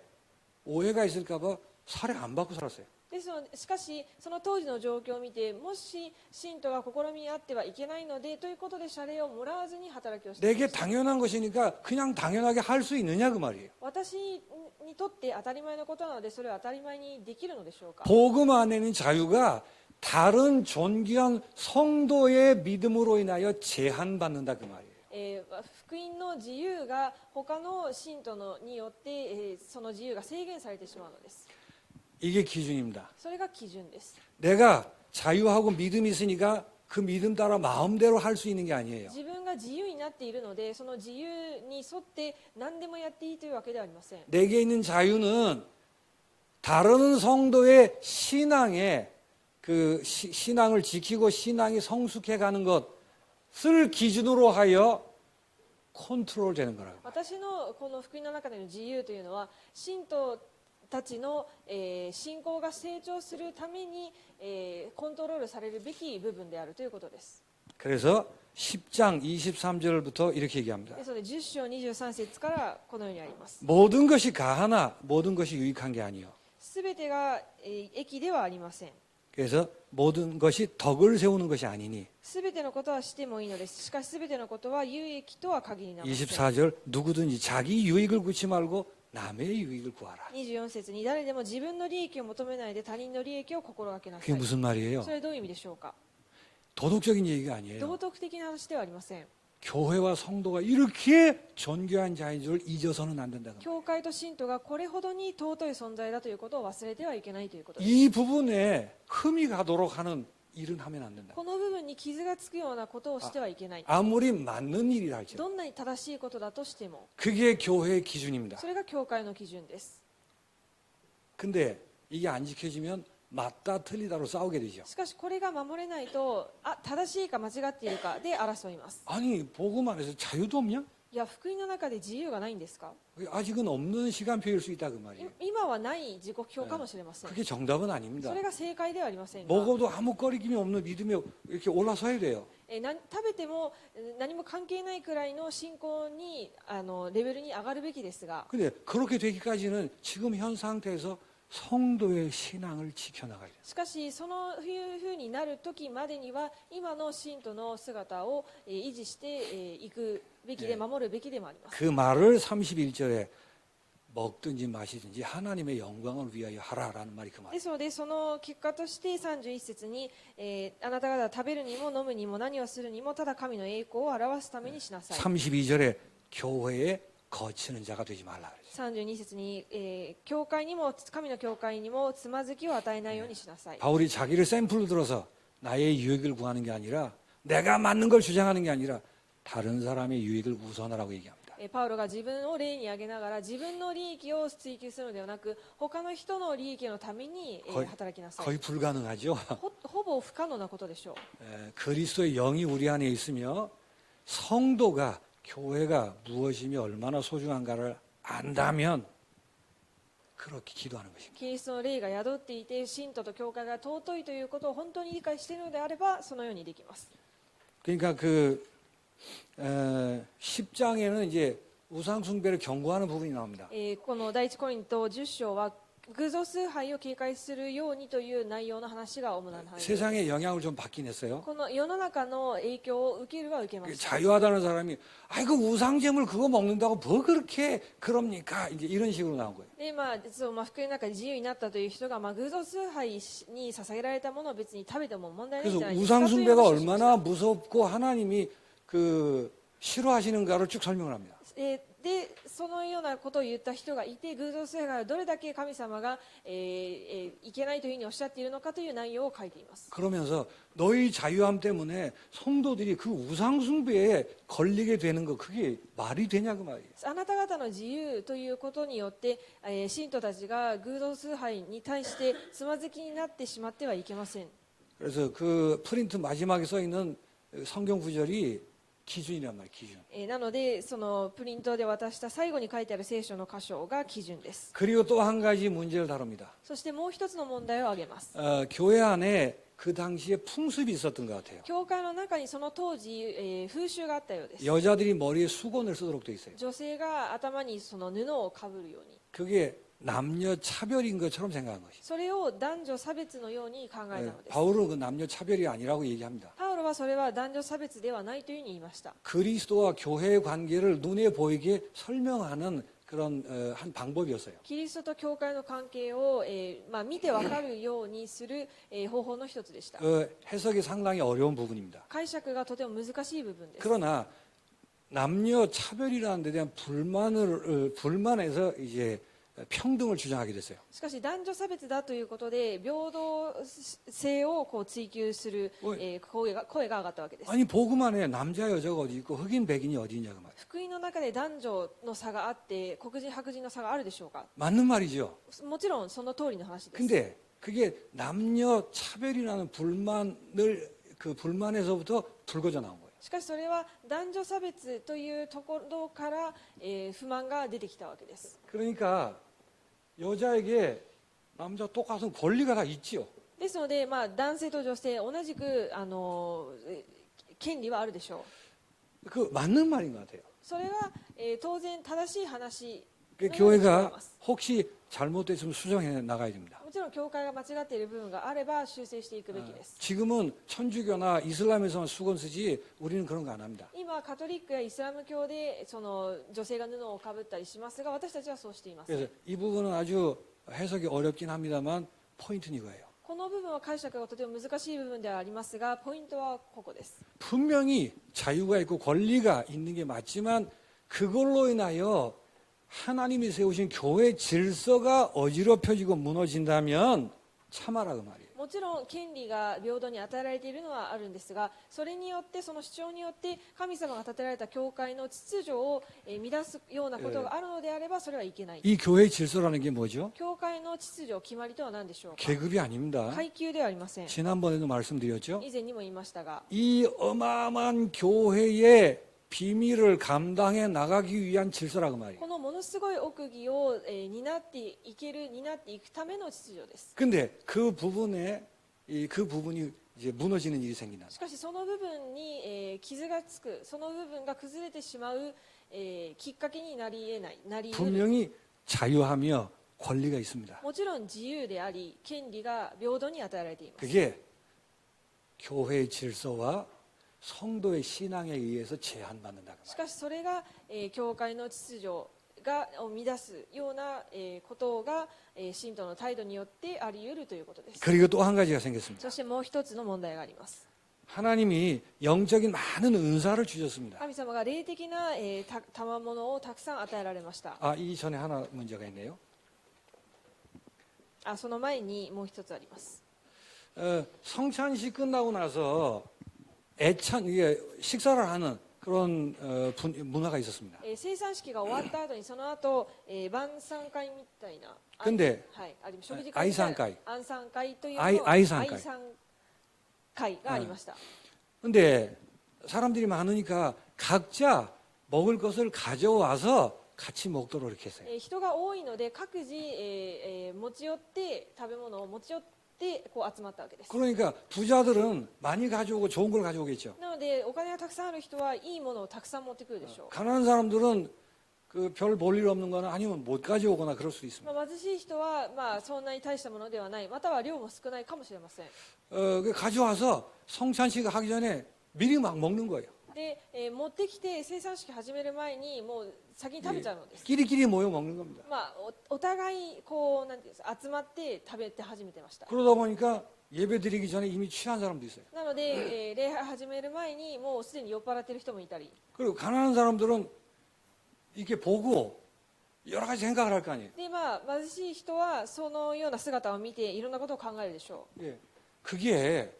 오해가 있을까봐 사례 안 받고 살았어요. ですのでしかし、その当時の状況を見て、もし信徒が試み合ってはいけないのでということで謝礼をもらわずに働きをしてい 내게 ました。 당연한 것이니까 그냥 당연하게 할 수 있느냐 그 말이에요. 私にとって当たり前のことなので、それを当たり前にできるのでしょうか。 복음 안에는 자유가 다른 존귀한 성도의 믿음으로 인하여 제한받는다 그 말이에요. 福音の自由が他の信徒のによって、その自由が制限されてしまうのです。 이게 기준입니다. それが基準です。 내가 자유하고 믿음이 있으니까 그 믿음 따라 마음대로 할 수 있는 게 아니에요. 自分が自由になっているので、その自由に沿って何でもやっていいというわけではありません。 내게 있는 자유는 다른 성도의 신앙에 그 신앙을 지키고 신앙이 성숙해 가는 것을 기준으로 하여 컨트롤 되는 거라고. 私のこの福音の中での自由というのは、信徒たちの、信仰が成長するために、コントロールされるべき部分であるということです。 그래서 10장 23절부터 이렇게 얘기합니다. ですので10章23節からこのようにあります。 모든 것이 가하나 모든 것이 유익한 게 아니요. すべてが、益ではありません。 그래서 모든 것이 덕을 세우는 것이 아니니. すべてのことはしてもいいのです。しかしすべてのことは有益とは限りなりません。 24절 누구든지 자기 유익을 구치 말고 남의 유익을 구하라. 24節に誰でも自分の利益を求めないで他人の利益を心がけなさ 그게 い。 무슨 말이에요? それはどういう意味でしょうか。 도덕적인 얘기가 아니에요. 道徳的な話ではありません。 교회와 성도가 이렇게 존귀한 자인 줄 잊어서는 안 된다. 教会と信徒がこれほどに尊い存在だということを忘れてはいけないということです。 이 부분에 흠이 가도록 하는 일은 하면 안 된다. この部分に傷がつくようなことをしてはいけない。 아무리 맞는 일이라 할지라도 どんなに正しいことだとしても、 그게 교회의 기준입니다. それが教会の基準です。 근데 이게 안 지켜지면 맞다 틀리다로 싸우게 되죠. しかしこれが守れないと、正しいか間違っているかで争います。 아니 복음 안에서 자유도 없냐? いや、福音の中で自由がないんですか。 아직은 없는 시간표일 수 있다 그 말이에요. 今はない自己評かもしれません。 그게 정답은 아닙니다. それが正解ではありませんが、 먹어도 아무 거리낌이 없는 믿음이 이렇게 올라서야 돼요. 食べても何も関係ないくらいの信仰にレベルに上がるべきですが、 근데 그렇게 되기까지는 지금 현 상태에서 성도의 신앙을 지켜나가야 돼요. しかしそのふうになる時までには今の信徒の姿を維持していくべきで、守るべきでもあります。 그 말을 31절에 먹든지 마시든지 하나님의 영광을 위하여 하라라는 말이 그 で 말이에요. すので、その結果として31節に、あなた方は食べるにも飲むにも何をするにもただ神の栄光を表すためにしなさい。 32절에 교회에 거치는 자가 되지 말라 그러죠. 32節に、教会にも神の教会にもつまずきを与えないようにしなさい。 바울이 자기를 샘플로 들어서 나의 유익을 구하는 게 아니라 내가 맞는 걸 주장하는 게 아니라 다른 사람의 유익을 우선하라고 얘기합니다. パウロが自分を例に挙げながら自分の利益を追求するのではなく、他の人の利益のために、働きなさい。 거의 불가능하죠. ほぼ不可能なことでしょう。 그리스도의 영이 우리 안에 있으며 성도가 교회가 무엇이며 얼마나 소중한가를 안다면 그렇게 기도하는 것입니다. キリストの霊が宿っていて信徒と教会が尊いということを本当に理解しているのであればそのようにできます。 그러니까 그 10장에는 이제 우상 숭배를 경고하는 부분이 나옵니다. この第一コリント10章は偶像崇拝を警戒するようにという内容の話が主な内容です。 세상의 영향을 좀 받긴 했어요. この世の中の影響を受けるは受けました。 자유하다는 사람이 아이고 우상제물 그거 먹는다고 뭐 그렇게 그럽니까? 이제 이런 식으로 나온 거예요. で福音の中で自由になったという人が、偶像崇拝に捧げられたものを別に食べても問題ないん 그래서 じゃないですかという 우상숭배가 話をしました。 얼마나 무섭고 하나님이 그 싫어하시는가를 쭉 설명을 합니다. でそのようなことを言った人がいて、偶像崇拝がどれだけ神様が、いけないというふうにおっしゃっているのかという内容を書いています。 그러면서 너희 자유함 때문에 성도들이 그 우상숭배에 걸리게 되는 거 그게 말이 되냐 그 말이에요. あなた方の自由ということによって、信徒たちが偶像崇拝に対してつまずきになってしまってはいけません。 그래서 그 프린트 마지막에 써 있는 성경 구절이 기준이란 말이에요. 기준. なのでそのプリントで渡した最後に書いてある聖書の箇所が基準です。 그리고 또 한 가지 문제를 다룹니다. そしてもう一つの問題を挙げます。 교회 안에 그 당시에 풍습이 있었던 것 같아요. 教会の中にその当時、風習があったようです。 여자들이 머리에 수건을 쓰도록 돼 있어요. 女性が頭にその布をかぶるように、 그게 남녀 차별인 것처럼 생각한 것이. それを男女差別のように考えたのです。 바울은 그 남녀 차별이 아니라고 얘기합니다. パウロはそれは男女差別ではないというふうに言いました。 그리스도와 교회의 관계를 눈에 보이게 설명하는 그런 한 방법이었어요. キリストと教会の関係を、見てわかるようにする、方法の一つでした。 해석이 상당히 어려운 부분입니다. 解釈がとても難しい部分です。 그러나 남녀 차별이라는 데 대한 불만에서 이제 평등을 주장하게 됐어요. しかし男女差別だということで平等性を追求する、声が上がったわけです。 아니 복음 안에 남자 여자가 어디 있고 흑인 백인이 어디 있냐고 말이에요. 福音の中で男女の差があって黒人白人の差があるでしょうか。 맞는 말이죠. もちろんその通りの話です。 근데 그게 남녀 차별이라는 불만에서부터 불거져 나온 거예요. しかしそれは男女差別というところから、不満が出てきたわけです。 그러니까 여자에게 남자 똑같은 권리가 다 있지요. ですので、男性と女性同じく、権利はあるでしょう。 그 맞는 말인 것 같아요. それは、当然正しい話 그 のように聞こえ 교회가 ます。 혹시 잘못됐으면 수정해 나가야 됩니다. もちろん教会が間違っている部分があれば修正していくべきです。 지금은 천주교나 이슬람에서만 수건 쓰지 우리는 그런 거 안 합니다. 今カトリックやイスラム教でその女性が布をかぶったりしますが、私たちはそうしています。 그래서 이 부분은 아주 해석이 어렵긴 합니다만 포인트는 이거예요. この部分は解釈がとても難しい部分ではありますが、ポイントはここです。 분명히 자유가 있고 권리가 있는 게 맞지만 그걸로 인하여 하나님이 세우신 교회 질서가 어지럽혀지고 무너진다면 참아라 그 말이에요. もちろん権利が平等に与えられているのはあるんですが、それによってその主張によって神様が建てられた教会の秩序を乱すようなことがあるのであればそれはいけない。 이 교회 질서라는 게 뭐죠? 教会の秩序決まりとは何でしょうか。 계급이 아닙니다. 階級ではありません。 지난번에도 말씀드렸죠. 以前にも言いましたが、 이 어마어마한 교회의 비밀을 감당해 나가기 위한 질서라고 말이에요. このものすごい奥義を、担っていくための秩序です。 근데 그 부분에 그 부분이 이제 무너지는 일이 생긴다. しかしその部分に、傷がつく、その部分が崩れてしまう、きっかけになり得ない、なり得る。 분명히 자유하며 권리가 있습니다. もちろん自由であり権利が平等に与えられています。 그게 교회의 질서와 성도의 신앙에 의해서 제한받는다. しかしそれが、教会の秩序を乱すような、ことが、信徒の態度によってあり得るということです。 그리고 또 한 가지가 생겼습니다. そしてもう一つの問題があります。 하나님이 영적인 많은 은사를 주셨습니다. 神様が霊的な、賜物をたくさん与えられました。 이 전에 하나 문제가 있네요. その前にもう一つあります。 성찬식 끝나고 나서 이게 식사를 하는 그런 문화가 있었습니다. 生産式が終わった後にその後、晩餐会みたいな。 근데 はい、食事会みたいな。 愛餐会。 晩餐会というのを 愛餐会。 愛餐会がありました。 근데 사람들이 많으니까 각자 먹을 것을 가져와서 같이 먹도록 이렇게 했어요. 人が多いので各自、持ち寄って食べ物を持ち寄ってこう集まったわけです。 그러니까 부자들은 많이 가져오고 좋은 걸 가져오겠죠. なのでお金がたくさんある人はいいものをたくさん持ってくるでしょう。 가난한 사람들은 그 별 볼 일 없는 거나 아니면 못 가져오거나 그럴 수 있습니다. まあ、貧しい人は、まあ、そんなに大したものではない、または量も少ないかもしれません。 그 가져와서 성찬식 하기 전에 미리 막 먹는 거예요. で、持ってきて生産式始める前にもう先に食べちゃうのです。 끼리끼리 모여 먹는 겁니다. まあ、お互いこうなんていうんですか、集まって食べて始めてました。 그러다 보니까 예배 드리기 전에 이미 취한 사람도 있어요. なので、礼拝始める前にもうすでに酔っ払ってる人もいたり、 그리고 가난한 사람들은 이렇게 보고 여러 가지 생각을 할 거 아니에요. で、まあ、貧しい人はそのような姿を見ていろんなことを考えるでしょ 예, 그게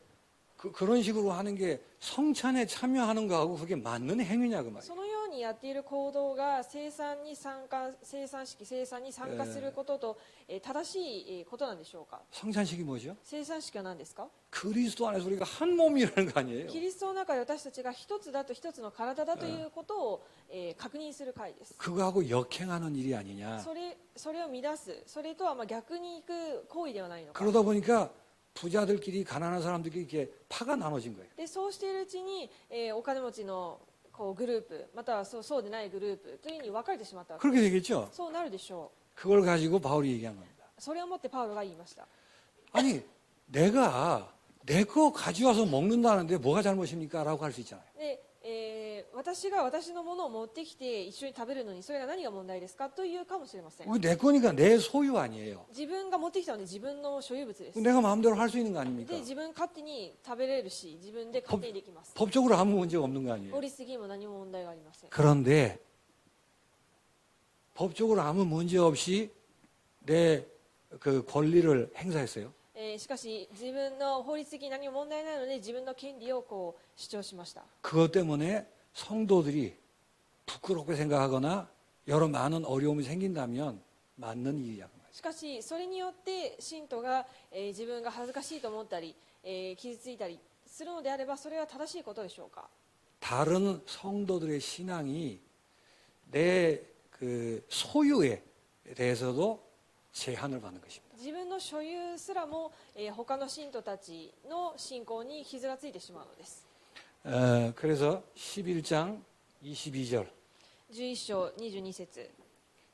그런 식으로 하는 게 성찬에 참여하는 거하고 그게 맞는 행위냐 그 う。 말이에요. そのようにやっている行動が生産に参加することと、正しいことなんでしょうか。 성찬식이 뭐죠? 生産式は何ですか。 그리스도 안에서 우리가 한 몸이라는 거 아니에요. キリストの中で私たちが一つだと一つの体だということを、確認する会です。 그거하고 역행하는 일이 아니냐. それを乱す、それとはまあ逆に行く行為ではないのか。 그러다 보니까 부자들끼리 가난한 사람들끼리 이렇게 파가 나눠진 거예요. でそうしているうちに、お金持ちのこうグループ、またはそうでないグループというふうに分かれてしまったわけです。 그렇게 되겠죠. そうなるでしょ 그걸 가지고 바울이 얘기한 겁니다. う。それをもってパウロが言いました。 아니 내가 내 거 가져와서 먹는다는데 뭐가 잘못입니까? 라고 할 수 있잖아요. で、私が私のものを持ってきて一緒に食べるのにそれが何が問題ですかというかもしれません。 우리 내 거니까 내 소유 아니에요. 自分が持ってきたので自分の所有物です。 내가 마음대로 할 수 있는 거 아닙니까? で自分勝手に食べれるし自分で勝手にできます。 법적으로 아무 문제가 없는 거 아니에요. 法律的にも何も問題がありません。 그런데 법적으로 아무 문제 없이 내 그 권리를 행사했어요. しかし自分の法律的に何も問題ないので自分の権利をこう主張しました。 그것 때문에 성도들이 부끄럽게 생각하거나 여러 많은 어려움이 생긴다면 맞는 일이야. しかしそれによって信徒が、自分が恥ずかしいと思ったり、傷ついたりするのであればそれは正しいことでしょうか。 다른 성도들의 신앙이 내 그 소유에 대해서도 제한을 받는 것입니다. 自分の所有すらも、他の信徒たちの信仰に傷がついてしまうのです。 그래서 11장 22절, 11章22節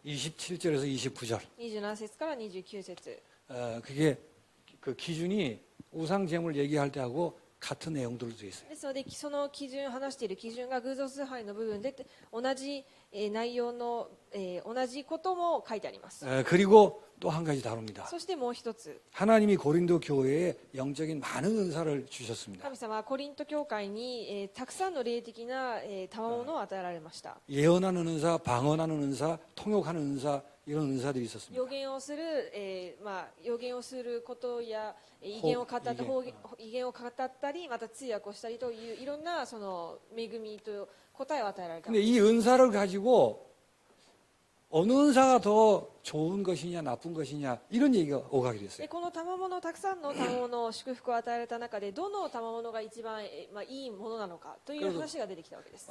27절에서 29절, 27節から29節 그게 그 기준이 우상 제물 얘기할 때하고 같은 내용들로 되어 있어요. ですのでその基準話している基準が偶像崇拝の部分で同じ、内容の、同じことも書いてあります。 그리고 또 한 가지 다룹니다. そしてもう一つ 하나님이 고린도 교회에 영적인 많은 은사를 주셨습니다. 神様はコリント教会に、たくさんの霊的な、賜物を与えられました。 예언하는 은사, 방언하는 은사, 통역하는 은사 이런 은사들이 있었습니다. 予言をする、予言をすることや威厳を語った威厳を語ったりまた通訳をしたりといういろんなその恵みと答えを与えられた。 근데 이 은사를 가지고 어느 은사가 더 좋은 것이냐 나쁜 것이냐 이런 얘기가 오가게 됐어요. でこの賜物たくさんの賜物祝福を与えられた中でどの賜物が一番、いいものなのかという話が出てきたわけです。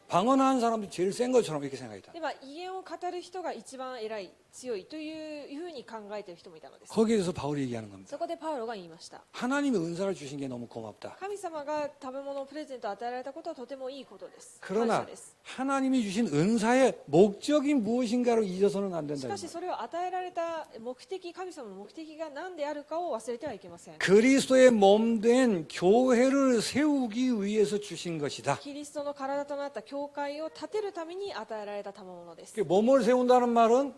방언하는 사람도 제일 센 것처럼 이렇게 생각했다. で威厳を語る人が一番偉い強いというふうに考えている人もいたのです。 거기에 대해서 바울이 얘기하는 겁니다. そこでパウロが言いました。 하나님이 은사를 주신 게 너무 고맙다. 神様が食べ物をプレゼントを与えられたことはとてもいいことです。感 그러나 謝です。 하나님이 주신 은사의 목적이 무엇인가를 잊어서는 안 し 된다. かしそれを与えられた目的、神様の目的が何であるかを忘れてはいけません。 그리스도의 몸 된 교회를 세우기 위해서 주신 것이다. キリストの体となった教会を建てるために与えられた賜物です。 몸을 세운다는 말은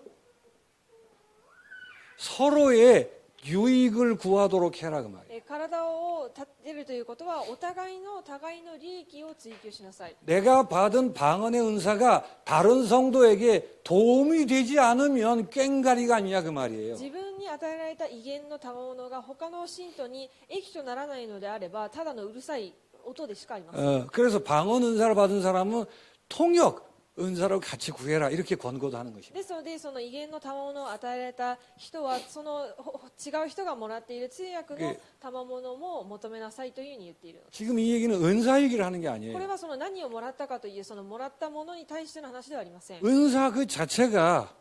서로의 유익을 구하도록 해라 그 말이에요. 体を建てるということはお互いの利益を追求しなさい。 내가 받은 방언의 은사가 다른 성도에게 도움이 되지 않으면 꽹가리가 아니냐 그 말이에요. 自分に与えられた威厳の賜物が他の信徒に益とならないのであればただのうるさい音でしかありません。 그래서 방언 은사를 받은 사람은 통역 은사를 같이 구해라 이렇게 권고도 하는 것입니다. ですのでその威厳の賜物を与えられた人はその違う人がもらっている通訳の賜物も求めなさいというふうに言っているのです。 지금 이 얘기는 은사 얘기를 하는 게 これ 아니에요. はその何をもらったかというそのもらったものに対しての話ではありません。 은사 그 자체가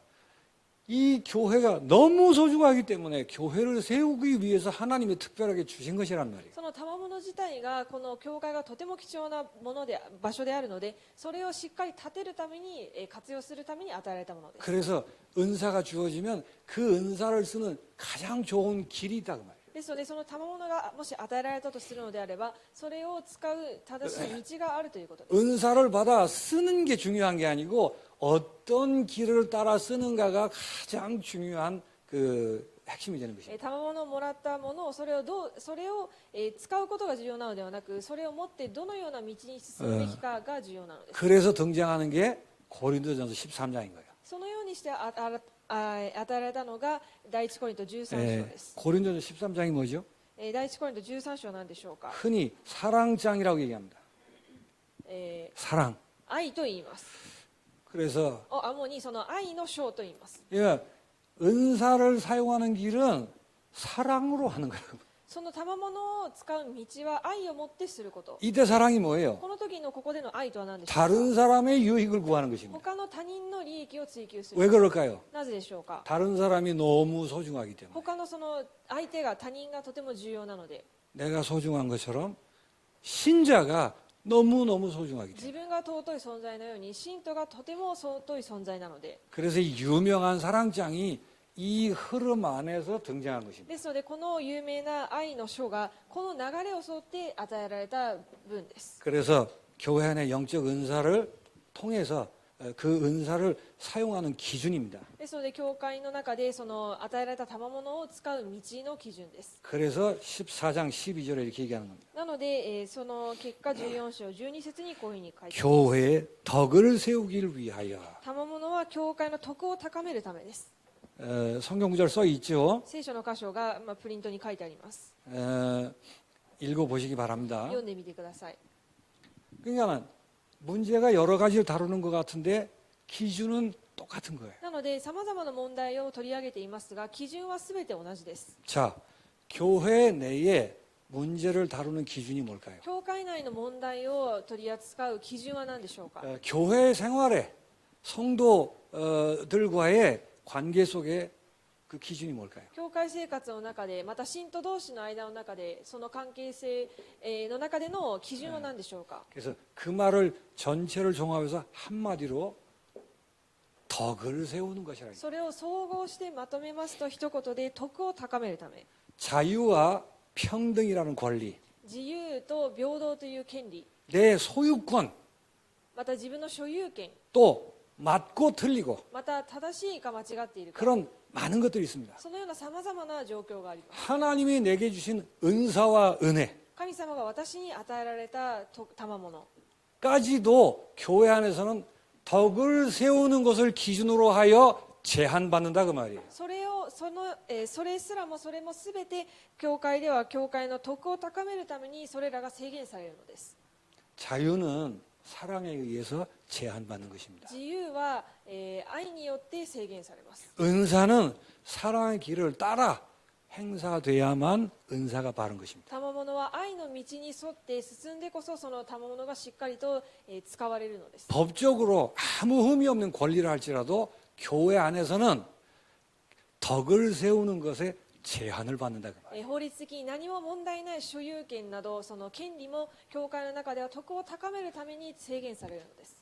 이 교회가 너무 소중하기 때문에 교회를 세우기 위해서 하나님이 특별하게 주신 것이란 말이에요. その賜物自体がこの教会がとても貴重なもので場所であるので、それをしっかり立てるために活用するために与えられたものです。 그래서 은사가 주어지면 그 은사를 쓰는 가장 좋은 길이 있다 그 말이에요. ですので、その賜物がもし与えられたとするのであれば、それを使う正しい道があるということです。 은사를 받아 쓰는 게 중요한 게 아니고 어떤 길을 따라 쓰는가가 가장 중요한 그 핵심이 되는 것입니다. 賜物をもらったものをそれを使うことが重要なのではなく、それを持ってどのような道に進むべきかが重要なのです。 그래서 등장하는 게 고린도전서 13장인 거예요. そのようにして与えられたのが第一コリント13章です。 고린도전서 13장이 뭐죠? 第一コリント13章なんでしょうか。 흔히 사랑장이라고 얘기합니다. えー 사랑. 愛と言います。 그래서 主にその愛の章と言います。 예, 은사를 사용하는 길은 사랑으로 하는 거예요. その賜物を使う道は愛をもってすること。 이때 사랑이 뭐예요? この時のここでの愛とは何でしょうか。 다른 사람의 유익을 구하는 것입니다. 他の他人の利益を追求す 왜 る。 그럴까요? なぜでしょうか。 다른 사람이 너무 소중하기 때문에. 他のその相手が他人がとても重要なので、 내가 소중한 것처럼 신자가 너무너무 소중하기 自 때문에. 分が尊い存在のように信徒がとても尊い存在なので、 그래서 이 유명한 사랑장이 이 흐름 안에서 등장한 것입니다. ですのでこの有名な愛の書がこの流れを沿って与えられた文です。 그래서 교회 안의 영적 은사를 통해서 그 은사를 사용하는 기준입니다. ですので教会の中でその与えられた賜物を使う道の基準です。 그래서 14장 12절에 이렇게 얘기하는 겁니다. なので、その結果14章12節にこういうふうに書いてあります。 교회의 덕을 세우기를 위하여. 賜物は教会の徳を高めるためです。 성경 구절 써 있죠. 聖書の箇所が、プリントに書いてあります。 읽어보시기 바랍니다. 読んでみてください。 그러니까 문제가 여러 가지를 다루는 것 같은데 기준은 똑같은 거예요. なので、さまざまな問題を取り上げていますが、基準はすべて同じです。 자, 교회 내에 문제를 다루는 기준이 뭘까요? 教会内の問題を取り扱う基準は何でしょうか。 교회 생활에 성도들과의 관계 속에 그 기준이 뭘까요? 教会生活の中で、また信徒同士の間の中で、その関係性の中での基準は何でしょうか。 그래서 그 말을 전체를 종합해서 한마디로 덕을 세우는 것이라. それを総合してまとめますと、一言で徳を高めるため。 자유와 평등이라는 권리, 自由と平等という権利、 내 소유권, また自分の所有権、 또 맞고 틀리고 また正しいか間違っているか、 그런 많은 것들이 있습니다. そのようなさまざまな状況があります。 하나님이 내게 주신 은사와 은혜 神様が私に与えられた賜物 까지도 교회 안에서는 덕을 세우는 것을 기준으로 하여 제한받는다 그 말이에요. それすらもそれも全て教会では教会の徳を高めるためにそれらが制限されるのです。 자유는 사랑에 의해서 제한받는 것입니다. 自由は、愛によって制限されます。 은사는 사랑의 길을 따라 행사돼야만 은사가 바른 것입니다. 賜物は愛の道に沿って進んでこそその賜物がしっかりと、使われるのです。 법적으로 아무 흠이 없는 권리를 할지라도 교회 안에서는 덕을 세우는 것에 제한을 받는다 그 말이에요. 法律的に何も問題ない所有権などその権利も教会の中では徳を高めるために制限されるのです。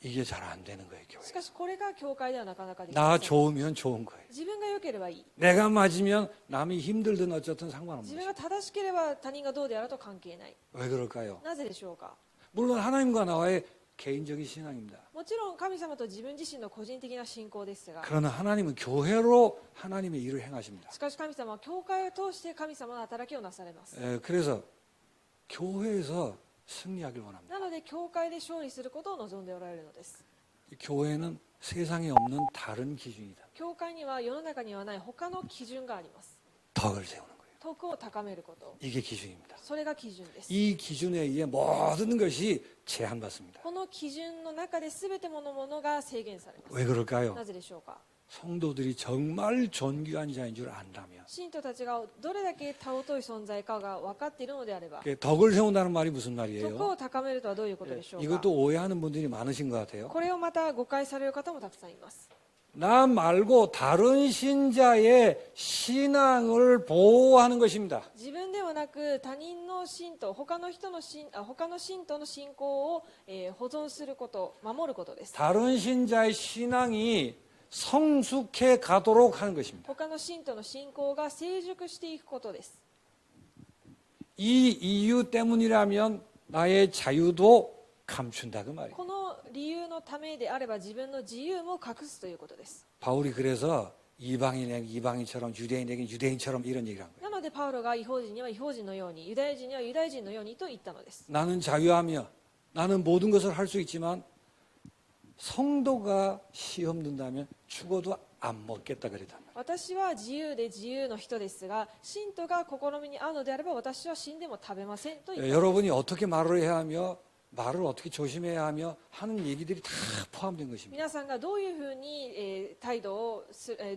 이게 잘 안 되는 거예요, 교회. しかしこれが教会ではなかなかでき 나 ません。 좋으면 좋은 거예요. 自分が良ければいい。 내가 맞으면 남이 힘들든 어쨌든 상관없는 自分 거죠. が正しければ他人がどうであろうと関係ない。 왜 그럴까요? なぜでしょうか。 물론 하나님과 나와의 개인적인 신앙입니다. もちろん神様と自分自身の個人的な信仰ですが、 그러나 하나님은 교회로 하나님의 일을 행하십니다. しかし神様は教会を通して神様の働きをなされます。 그래서 교회에서 승리하길 원합니다. なので教会で勝利することを望んでおられるのです。 교회는 세상에 없는 다른 기준이다. 教会には世の中にはない他の基準があります。 덕을 세우는 거예요. 徳を高めること、 이게 기준입니다. それが基準です。 이 기준에 의해 모든 것이 제한받습니다. この基準の中で全てのものが制限されます。 왜 그럴까요? なぜでしょうか。 성도들이 정말 존귀한 자인 줄 안다면 信徒たちがどれだけ尊い存在かが分かっているのであれば、 덕을 세운다는 말이 무슨 徳 말이에요? を高めるとはどういうことでしょうか。 이것도 오해하는 분들이 많으신 것 같아요. これをまた誤解される方もたくさんいます。나 말고 다른 신자의 신앙을 보호하는 것입니다. 自分ではなく他人の信徒、他の信徒の信仰を、保存すること、守ることです。 다른 신자의 신앙이 성숙해 가도록 하는 것입니다. 他の信徒の信仰が成熟していくことです。 이 이유 때문이라면 나의 자유도 감춘다 그 말이에요. この理由のためであれば自分の自由も隠すということです。 바울이 그래서 이방인에게 이방인처럼 유대인에게 유대인처럼 이런 얘기를 한 거예요. なのでパウロが異邦人には異邦人のように、ユダヤ人にはユダヤ人のようにと言ったのです。 나는 자유하며 나는 모든 것을 할 수 있지만 성도가 시험 든다면 죽어도 안 먹겠다 그랬단 말이에요. 私は自由で自由の人ですが、信徒が試みに遭うのであれば私は死んでも食べませんと言った。 여러분이 어떻게 말을 해야 하며 말을 어떻게 조심해야 하며 하는 얘기들이 다 포함된 것입니다. 皆さんがどういうふうに、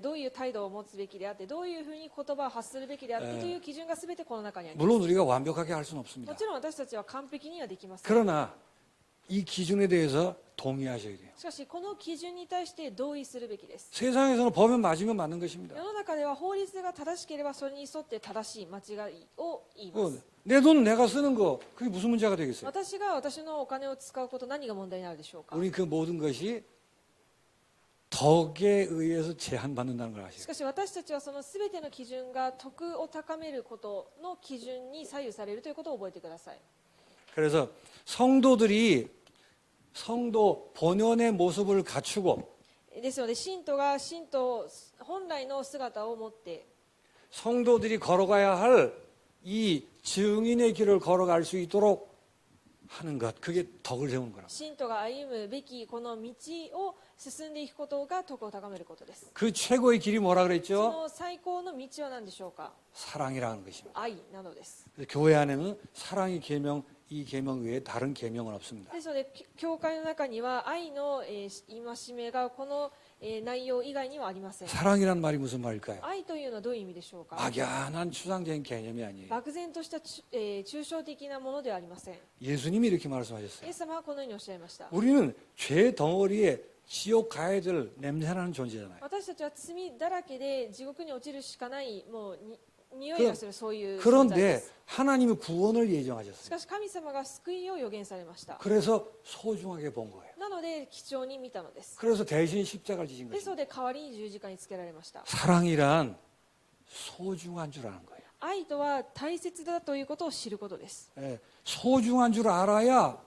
どういう態度を持つべきであって、どういうふうに言葉を発するべきであってという基準がすべてこの中にあります。 물론 우리가 완벽하게 할 수는 も 없습니다. ちろん私たちは完璧にはできません。 그러나 이 기준에 대해서 동의하셔야 돼요. しかしこの基準に対して同意するべきです。 세상에서는 법에 맞으면 맞는 것입니다. 世の中では法律が正しければそれに沿って正しい間違いを言います。 내 돈 내가 쓰는 거 그게 무슨 문제가 되겠어요? 私が私のお金を使うこと何が問題になるでしょうか。 우리 그 모든 것이 덕에 의해서 제한받는다는 걸 し 아시죠? かし私たちはその全ての基準が徳を高めることの基準に左右されるということを覚えてください。 그래서 성도들이 성도 본연의 모습을 갖추고 ですので信徒が信徒本来の姿を持って 성도들이 걸어가야 할 이 증인의 길을 걸어갈 수 있도록 하는 것, 그게 덕을 세우는 거라고. 信徒が歩むべきこの道を進んでいくことが徳を高めることです。 그 최고의 길이 뭐라 そ 그랬죠? の最高の道は何でしょうか。 사랑이라는 것입니다. 愛なのです。 그래서 교회 안에는 사랑의 계명, 이 계명 외에 다른 계명은 없습니다. ですので教会の中には愛の戒めがこの内容以外にはありません。 사랑이란 말이 무슨 말일까요? 愛というのはどういう意味でしょうか。 막연한 추상적인 개념이 아니에요. 漠然とした抽象的なものではありません。 예수님이 이렇게 イ 말씀하셨어요. エス様はこのようにおっしゃいました。 우리는 죄 덩어리에 지옥 가야 될 냄새나는 존재잖아요. 私たちは罪だらけで地獄に落ちるしかないもう匂いがするそういう存在で 그런데 す。 하나님이 구원을 し 예정하셨어요. かし神様が救いを予言されました。 그래서 소중하게 본 거예요. なので貴重に見たのです。 그래서 대신 십자가를 지신 です 것입니다. ので代わりに十字架につけられました。 사랑이란 소중한 줄 아는 거예요. 愛とは大切だということを知ることです。 예, 소중한 줄 알아야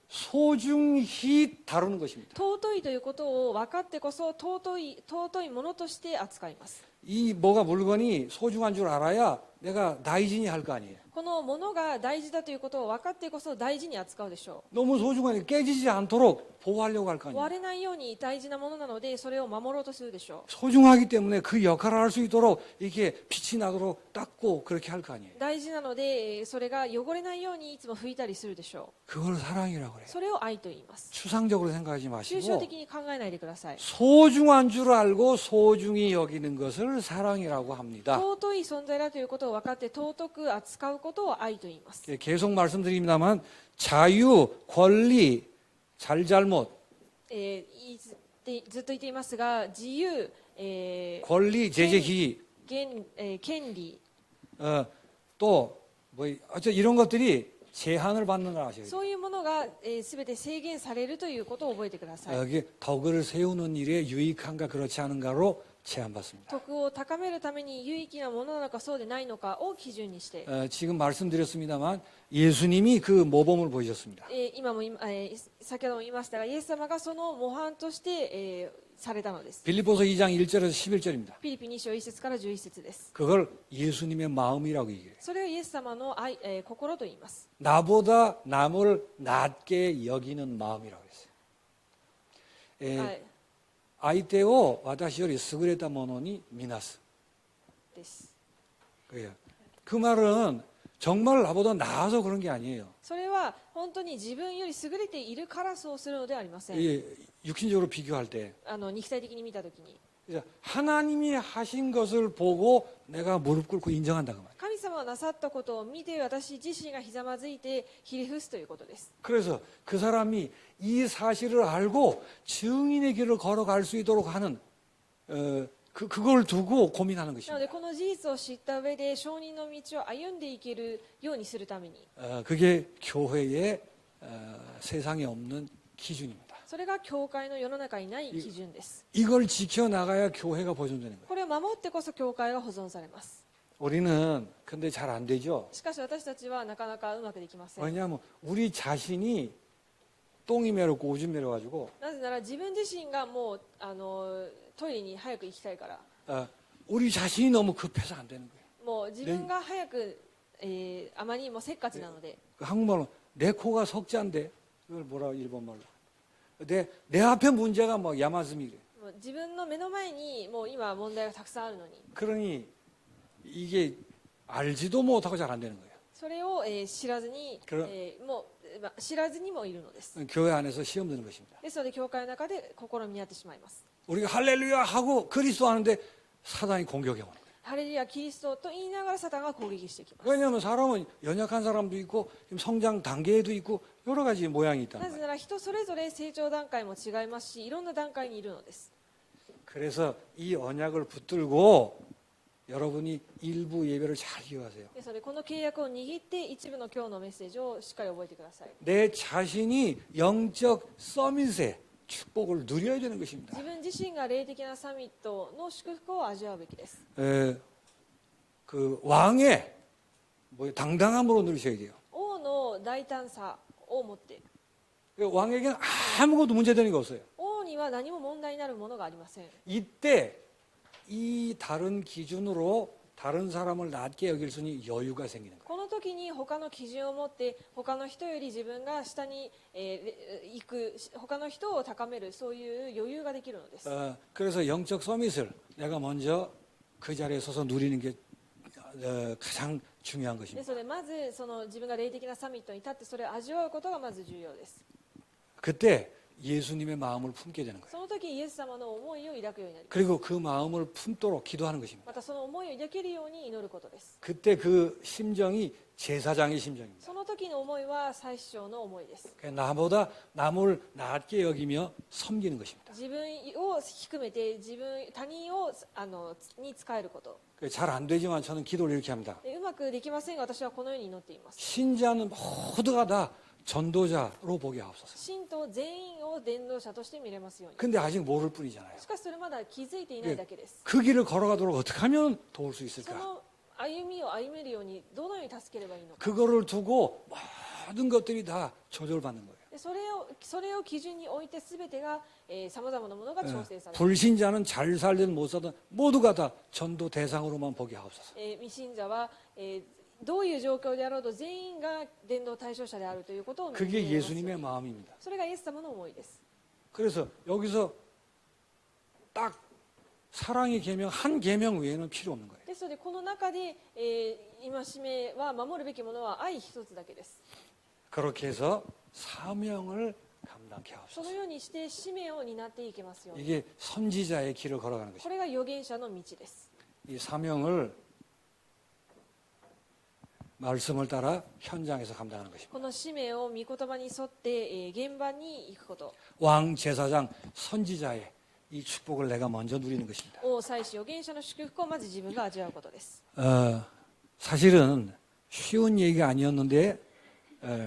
소중히 다루는 것입니다. 尊いということを分かってこそ尊いものとして扱います。 이 뭐가 물건이 소중한 줄 알아야 내가 나이진이 할 거 아니에요. このものが大事だということを分かってこそ大事に扱うでしょ 너무 소중하니 깨지지 않도록 보호하려고 할 거 う。 아니에요. 割れないように大事なものなのでそれを守ろうとするでしょ 소중하기 때문에 그 역할을 할 수 있도록 이게 빛이 나도록 닦고 그렇게 할 거 아니에요. う。大事なのでそれが汚れないようにいつも拭いたりするでしょ 그걸 사랑이라고 그래요. う。それを愛と言います。 추상적으로 생각하지 抽象 마시고 的に考えないでください。 소중한 줄 알고 소중히 여기는 것을 사랑이라고 합니다. 尊い存在だということを分かって尊く扱うことを愛と言います。 예, 계속 말씀드립니다만 자유, 권리, 잘잘못, ずっと言っていますが自由、권리, 제재, 기희 権利 또 뭐 이런 것들이 제한을 받는 걸 아셔야 돼요. そういうものが全て制限されるということを覚えてください。 여기 덕을 세우는 일에 유익한가 그렇지 않은가로 제한받습니다. 徳を高めるために有益なものなのかそうでないのかを基準にして、 지금 말씀드렸습니다만 예수님이 그 모범을 보이셨습니다. 今も先ほども言いましたがイエス様がその模範として、されたのです。 빌립보서 2장 1절에서 11절입니다. フィリピ2章1節から11節です。 그걸 예수님의 마음이라고 얘기해요. それをイエス様の愛、心と言います。 나보다 남을 낮게 여기는 마음이라고 했어요. はい、相手を私より優れたものに見なす. です。 그래요. 그 말은 정말 나보다 나아서 그런 게 아니에요. それは本当に自分より優れているからそうするのではありません。 육신적으로 비교할 때 肉体的に見たときに 하나님이 하신 것을 보고 내가 무릎 꿇고 인정한다 그 말이에요. 神様がなさったことを見て私自身がひざまずいてひれ伏すということです。 그래서 그 사람이 이 사실을 알고 증인의 길을 걸어갈 수 있도록 하는 그걸 두고 고민하는 なの 것입니다. でこの事実を知った上で承認の道を歩んでいけるようにするために 그게 교회의 세상에 없는 기준입니다. それが教会の世の中にない基準です。 이걸 지켜나가야 교회가 보존되는 거예요. これを守ってこそ教会が保存されます。 우리는 근데 잘 안 되죠. しかし私たちはなかなかうまくできません。 왜냐하면 우리 자신이 똥이 매렵고 오줌 매려가지고 なぜなら自分自身がもうトイレに早く行きたいから 우리 자신이 너무 급해서 안 되는 거예요. もう自分が早く、あまりにもせっかちなので 그 한국말로 내 코가 석자인데 이걸 뭐라고 일본말로 내 앞에 문제가 뭐 야마즈미래. もう自分の目の前にもう今問題がたくさんあるのに 그러니 이게 알지도 못하고 잘 안 되는 거예요. それを、知らずに、知らずにもいるのです。 교회 안에서 시험 드는 것입니다. ですので教会の中で試みにあってしまいます。 우리가 할렐루야 하고 그리스도 하는데 사단이 공격해 오는 거예요. ハレルヤキリストと言いながらサタンが攻撃してきます。 왜냐하면 사람은 연약한 사람도 있고 지금 성장 단계에도 있고 여러 가지 모양이 있단 なぜ 말이에요. なら人それぞれ成長段階も違いますし、いろんな段階にいるのです。 그래서 이 언약을 붙들고 여러분이 일부 예배를 잘 이어가세요. ですのでこの契約を握って一部の今日のメッセージをしっかり覚えてください。 내 자신이 영적 서밋의 축복을 누려야 되는 것입니다. 自分自身が霊的なサミットの祝福を味わうべきです。 그 왕의 당당함으로 누리셔야 돼요. 王の大胆さを持って、 왕에게는 아무것도 문제되는 게 없어요. 王には何も問題になるものがありません。 이때 이 다른 기준으로 다른 사람을 낮게 여길 수 있는 여유가 생기는 거예요. この時に他の基準を持って他の人より自分が下に、行く他の人を高めるそういう余裕ができるのです。 그래서 영적 서밋을 내가 먼저 그 자리에 서서 누리는 게 가장 중요한 で 것입니다. すのでまずその自分が霊的なサミットに立ってそれを味わうことがまず重要です。 그때 예수님의 마음을 품게 되는 거예요. その時イエス様の思いを抱くようになります。 그리고 그 마음을 품도록 기도하는 것입니다. またその思いを抱けるように祈ることです。 그때 그 심정이 제사장의 심정입니다. その時の思いは祭司長の思いです。 나보다 남을 낮게 여기며 섬기는 것입니다. 自分を低めて他人をに仕えること。 잘 안 되지만 저는 기도를 이렇게 합니다. でうまくできませんが私はこのように祈っています。 신자는 모두가 다 전도자로 보게 하옵소서. 信徒全員を伝道者として見れますように。 근데 아직 모를 뿐이잖아요. しかしそれまだ気づいていないだけです。 그 길을 걸어가도록 어떻게 하면 도울 수 そ 있을까? の歩みを歩めるようにどのように助ければいいのか。 그거를 두고 모든 것들이 다 조절받는 거예요. でそれを基準に置いて全てがさまざまなものが調整される。 불신자는 잘 살든 못 살든 모두가 다 전도 대상으로만 보게 하옵소서. 未信者は、どういう状況であろうと全員が伝道対象者であるということを見 그게 ています。 예수님의 마음입니다. それがイエス様の思いです。 그래서 여기서 딱 사랑의 계명 한 계명 외에는 필요 없는 거예요. ですのでこの中で、戒めは守るべきものは愛一つだけです。 그렇게 해서 사명을 감당케 そ 하옵소서. のようにして使命を担っていけますように。 이게 선지자의 길을 걸어가는 こ 것입니다. れが預言者の道です。 이 사명을 말씀을 따라 현장에서 감당하는 것입니다. この使命を御言葉に沿って、現場に行くこと。 왕 제사장 선지자의 이 축복을 내가 먼저 누리는 것입니다. 王祭司預言者の祝福をまず自分が味わうことです。 사실은 쉬운 얘기가 아니었는데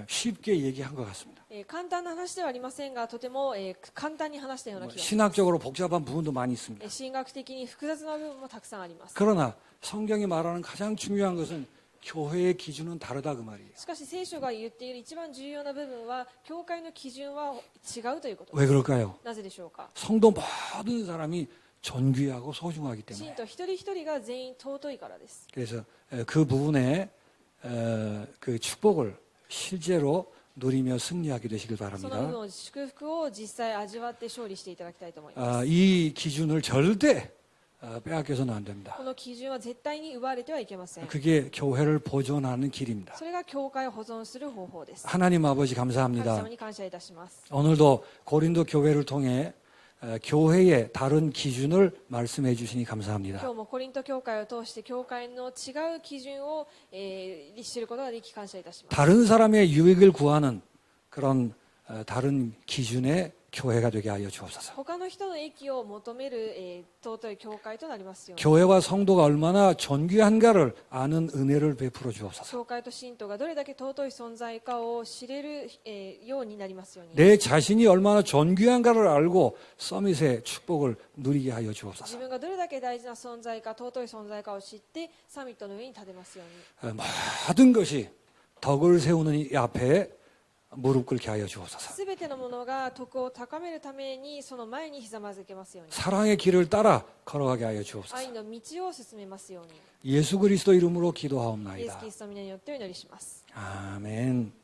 쉽게 얘기한 것 같습니다. 簡単な話ではありませんがとても、簡単に話したような気がします。 신학적으로 복잡한 부분도 많이 있습니다. 神学的に複雑な部分もたくさんあります。 그러나 성경이 말하는 가장 중요한 것은 교회의 기준은 다르다 그 말이에요. しかし聖書が言っている一番重要な部分は教会の基準は違うということで 왜 す。 그럴까요? なぜでしょうか。 성도 모든 사람이 존귀하고 소중하기 信 때문에. 徒一人一人が全員尊いからです。 그래서 그 부분에 그 축복을 실제로 누리며 승리하게 되시길 その部 바랍니다. 分を祝福を実際味わって勝利していただきたいと思います。 이 기준을 절대 빼앗겨서는 안 됩니다. この基準は絶対に奪われてはいけません。 그게 교회를 보존하는 길입니다. それが教会を保存する方法です。 하나님 아버지 神 감사합니다. 様に感謝いたします。 오늘도 고린도 교회를 통해 교회의 다른 기준을 말씀해 주시니 今 감사합니다. 日もコリント教会を通して教会の違う基準を、知ることができ感謝いたします。 다른 사람의 유익을 구하는 그런 다른 기준에 교회가 되게 하여 주옵소서. 他の人の益を求める、尊い教会となりますように。 교회와 성도가 얼마나 존귀한가를 아는 은혜를 베풀어 주옵소서. 教会と信徒がどれだけ尊い存在かを知れる、ようになりますように。 내 자신이 얼마나 존귀한가를 알고 서밋의 축복을 누리게 하여 自 주옵소서. 分がどれだけ大事な存在か尊い存在かを知ってサミットの上に立てますように。 모든 것이 덕을 세우는 이 앞에 무릎 꿇게 하여 주옵소서. すべてのものが徳を高めるためにその前にひざまずけますように。 사랑의 길을 따라 걸어가게 하여 주옵소서. 愛の道を進めますように。 예수 그리스도 이름으로 イエス・キ 기도하옵나이다. リストの皆によってお祈りします。 아멘.